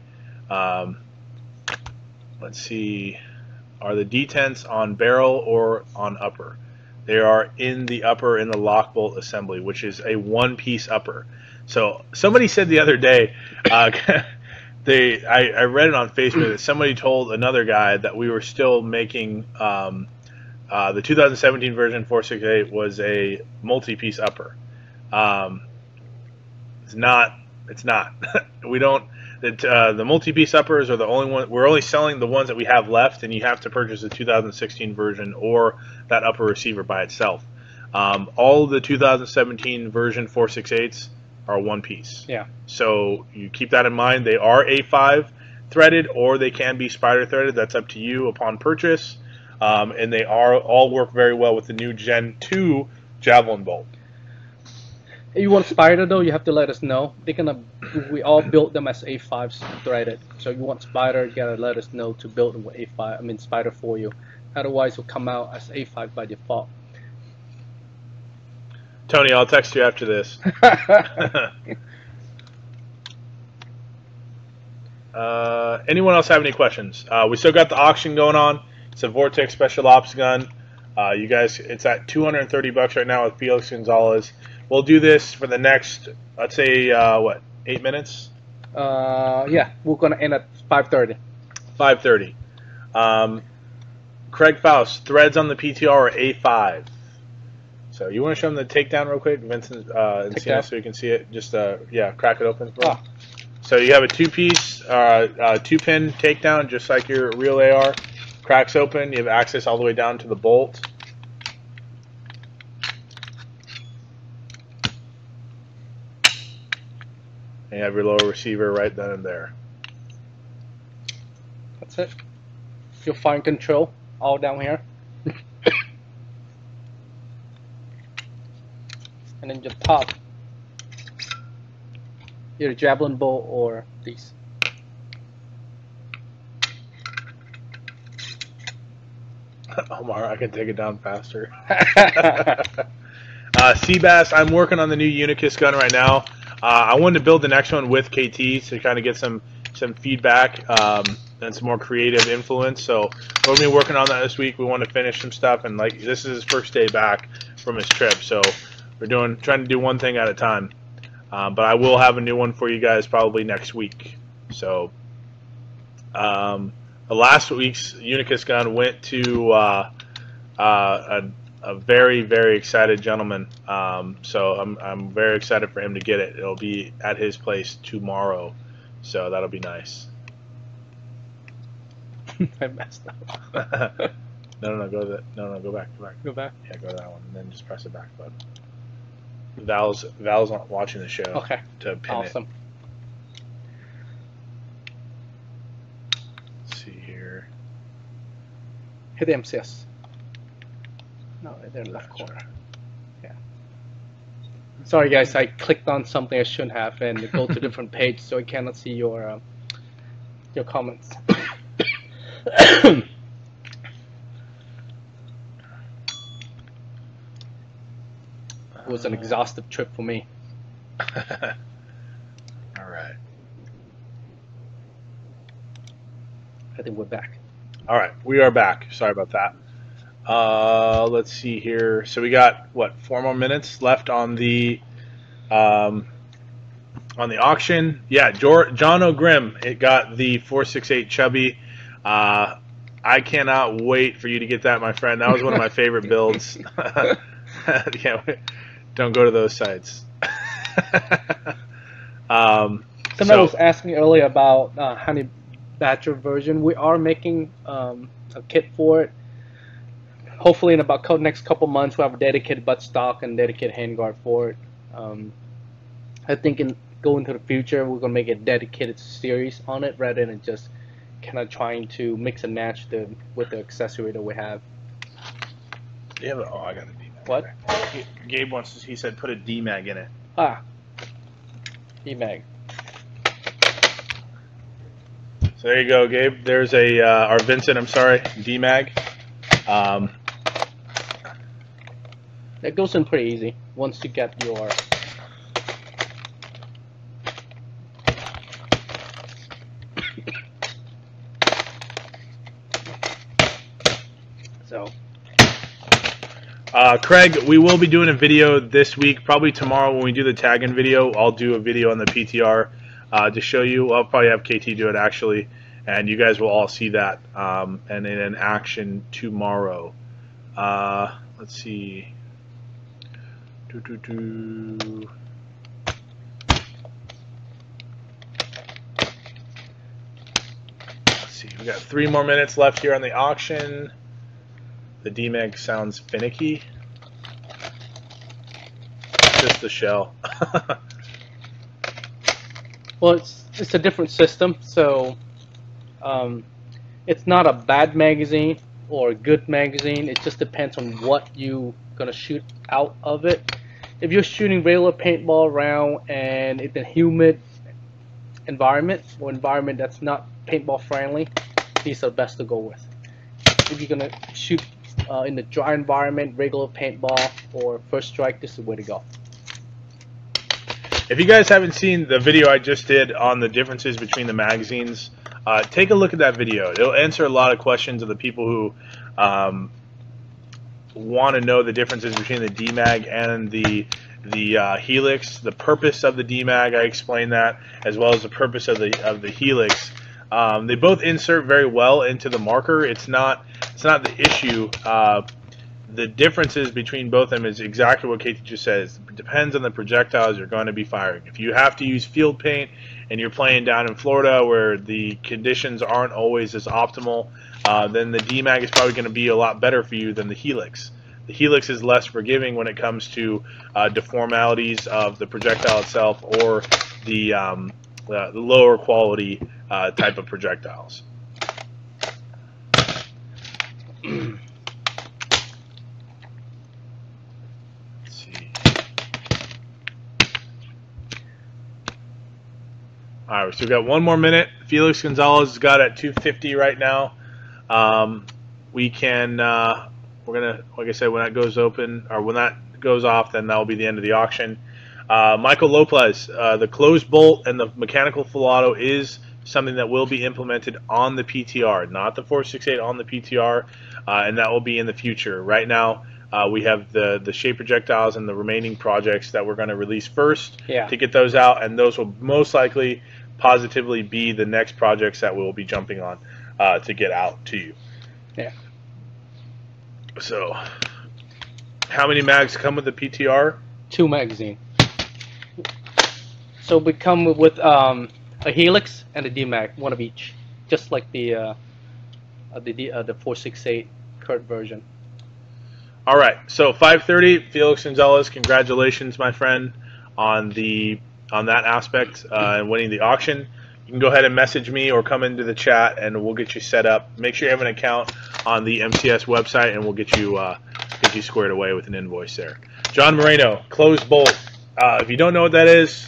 Let's see. Are the detents on barrel or on upper? They are in the upper in the lock bolt assembly, which is a one-piece upper. So somebody said the other day, I read it on Facebook that somebody told another guy that we were still making the 2017 version 468 was a multi-piece upper. It's not. We don't. The multi-piece uppers are the only one. We're only selling the ones that we have left, and you have to purchase the 2016 version or that upper receiver by itself. All the 2017 version 468s are one piece. Yeah. So you keep that in mind. They are A5 threaded, or they can be spider threaded. That's up to you upon purchase. And they all work very well with the new Gen 2 Javelin bolt. If you want spider though, you have to let us know. We all built them as A5s threaded. So if you want spider, you gotta let us know to build them with A5. I mean spider for you. Otherwise, it'll come out as A5 by default. Tony, I'll text you after this. Anyone else have any questions? We still got the auction going on. It's a Vortex Special Ops gun. You guys, it's at $230 right now with Felix Gonzalez. We'll do this for the next, let's say, what, 8 minutes? Yeah, we're gonna end at 5:30. 5:30. Craig Faust, threads on the PTR are A5. So you want to show them the takedown real quick, Vincent, and Cena, so you can see it? Just, yeah, crack it open. Ah. So you have a two-piece, two-pin takedown, just like your real AR. Cracks open. You have access all the way down to the bolt. And you have your lower receiver right then and there. That's it. You'll find control all down here. And then just pop either javelin bolt or these. Omar, I can take it down faster. Seabass, I'm working on the new Unicus gun right now. I wanted to build the next one with KT to kind of get some feedback and some more creative influence. So we're gonna be working on that this week. We want to finish some stuff, and like this is his first day back from his trip, so we're trying to do one thing at a time. But I will have a new one for you guys probably next week. So last week's Unicus gun went to a very, very excited gentleman. So I'm very excited for him to get it. It'll be at his place tomorrow, so that'll be nice. I messed up. No, go back. Go back. Yeah, go to that one, and then just press the back button. Val's not watching the show. Okay. To pin awesome. It. Let's see here. Hit the MCS. No, right there in the left corner. Yeah. Sorry guys, I clicked on something I shouldn't have and go to a different page, so I cannot see your comments. It was an exhaustive trip for me. All right. I think we're back. All right, we are back. Sorry about that. Let's see here. So we got what, 4 more minutes left on the auction. Yeah, John O'Grim, it got the 468 Chubby. I cannot wait for you to get that, my friend. That was one of my favorite builds. Yeah, don't go to those sites. Somebody was asking earlier about Honey Badger version. We are making a kit for it. Hopefully in about next couple months we'll have a dedicated buttstock and dedicated handguard for it. I think going to the future we're going to make a dedicated series on it rather than just kind of trying to mix and match with the accessory that we have. Yeah, oh, I got a D-mag. What? Gabe wants to, he said put a D-mag in it. Ah, D-mag. So there you go, Gabe. There's a, or Vincent, I'm sorry, D-mag. That goes in pretty easy once you get your so. Craig, we will be doing a video this week, probably tomorrow when we do the tagging video. I'll do a video on the PTR to show you. I'll probably have KT do it actually, and you guys will all see that and in action tomorrow. Let's see. Let's see. We got 3 more minutes left here on the auction. The D-Mag sounds finicky. Just the shell. Well, it's a different system, so it's not a bad magazine or a good magazine. It just depends on what you're gonna shoot out of it. if you're shooting regular paintball around and it's a humid environment or environment that's not paintball friendly, these are the best to go with. If you're gonna shoot in the dry environment, regular paintball or first strike, this is the way to go. If you guys haven't seen the video I just did on the differences between the magazines, take a look at that video. It'll answer a lot of questions of the people who want to know the differences between the DMAG and the Helix, the purpose of the DMAG. I explained that, as well as the purpose of the Helix. They both insert very well into the marker. It's not the issue. The differences between both of them is exactly what Katie just says. It depends on the projectiles you're going to be firing. If you have to use field paint and you're playing down in Florida where the conditions aren't always as optimal, then the DMAG is probably going to be a lot better for you than the Helix. The Helix is less forgiving when it comes to deformalities of the projectile itself or the lower quality type of projectiles. All right, so we've got 1 more minute. Felix Gonzalez has got at 250 right now. We can, we're gonna, like I said, when that goes open or when that goes off, then that will be the end of the auction. Michael Lopez, the closed bolt and the mechanical filato is something that will be implemented on the PTR, not the 468 on the PTR, and that will be in the future. Right now, we have the shape projectiles and the remaining projects that we're going to release first to get those out, and those will most likely positively be the next projects that we'll be jumping on to get out to you. Yeah. So, how many mags come with the PTR? 2 magazine. So we come with a Helix and a DMAG, 1 of each, just like the 468 current version. All right, so 5:30, Felix Gonzalez, congratulations, my friend, on that aspect and winning the auction. You can go ahead and message me or come into the chat, and we'll get you set up. Make sure you have an account on the MCS website, and we'll get you squared away with an invoice there. John Moreno, closed bolt. If you don't know what that is,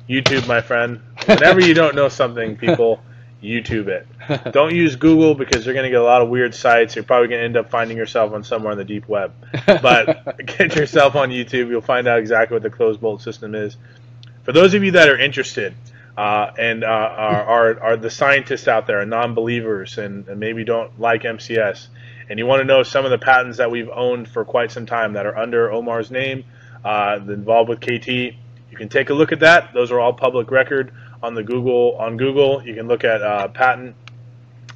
YouTube, my friend. Whenever you don't know something, people, YouTube it. Don't use Google because you're going to get a lot of weird sites. You're probably going to end up finding yourself on somewhere on the deep web. But get yourself on YouTube. You'll find out exactly what the closed bolt system is. For those of you that are interested and are the scientists out there, non-believers, and maybe don't like MCS, and you want to know some of the patents that we've owned for quite some time that are under Omar's name, involved with KT, you can take a look at that. Those are all public record on Google. You can look at patent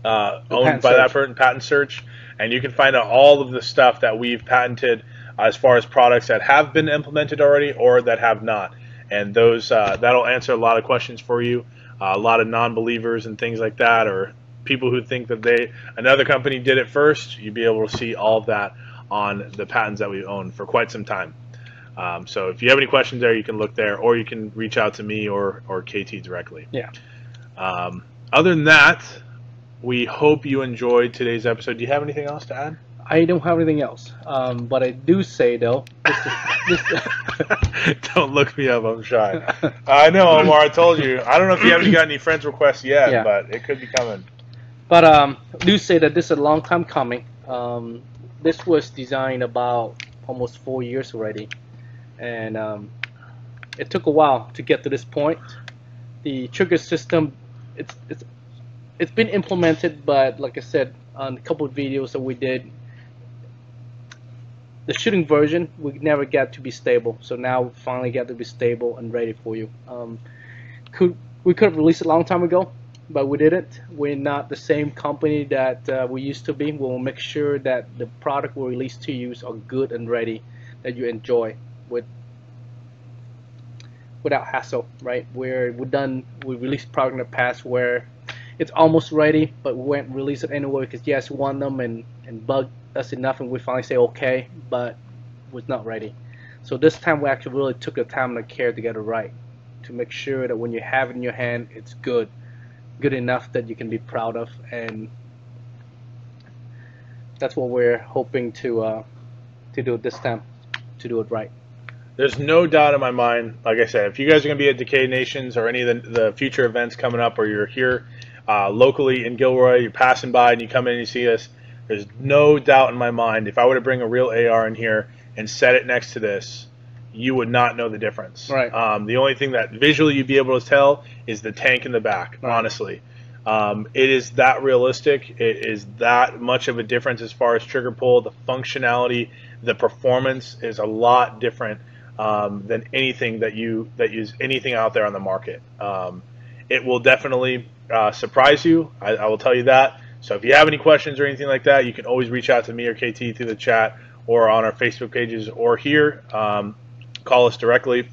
owned by that person, patent search, and you can find out all of the stuff that we've patented as far as products that have been implemented already or that have not. And those that'll answer a lot of questions for you. A lot of non-believers and things like that, or people who think that another company did it first. You'll be able to see all of that on the patents that we've owned for quite some time. So if you have any questions there, you can look there, or you can reach out to me or KT directly. Yeah. Other than that, we hope you enjoyed today's episode. Do you have anything else to add? I don't have anything else, but I do say though. Don't look me up. I'm shy. I know, Omar. I told you. I don't know if you haven't got any friends requests yet, but it could be coming. But I do say that this is a long time coming. This was designed about almost 4 years already, and it took a while to get to this point. The trigger system, it's been implemented, but like I said, on a couple of videos that we did, the shooting version we never got to be stable. So now we finally got to be stable and ready for you. We could have released it a long time ago, but we didn't. We're not the same company that we used to be. We'll make sure that the product we release to you are good and ready, that you enjoy without hassle, right? We released product in the past where it's almost ready, but we won't release it anyway because yes, we want them and bug us enough, and we finally say okay, but was not ready. So this time we actually really took the time and the care to get it right, to make sure that when you have it in your hand, it's good enough that you can be proud of, and that's what we're hoping to do this time, to do it right. There's no doubt in my mind, like I said, if you guys are going to be at Decay Nations or any of the future events coming up, or you're here locally in Gilroy, you're passing by and you come in and you see us, there's no doubt in my mind, if I were to bring a real AR in here and set it next to this, you would not know the difference. Right. The only thing that visually you'd be able to tell is the tank in the back, Right. honestly. It is that realistic. It is that much of a difference as far as trigger pull. The functionality, the performance is a lot different than anything that is anything out there on the market. It will definitely surprise you. I will tell you that. So if you have any questions or anything like that, you can always reach out to me or KT through the chat or on our Facebook pages or here. Call us directly.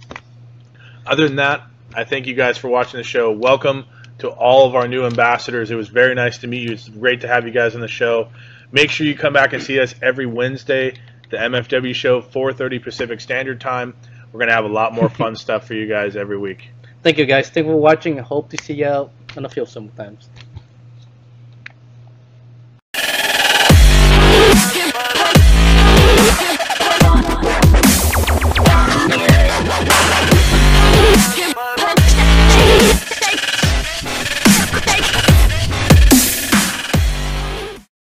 Other than that, I thank you guys for watching the show. Welcome to all of our new ambassadors. It was very nice to meet you. It's great to have you guys on the show. Make sure you come back and see us every Wednesday, the MFW show, 4:30 Pacific Standard Time. We're going to have a lot more fun stuff for you guys every week. Thank you, guys. Thank you for watching. I hope to see you out on the field sometimes.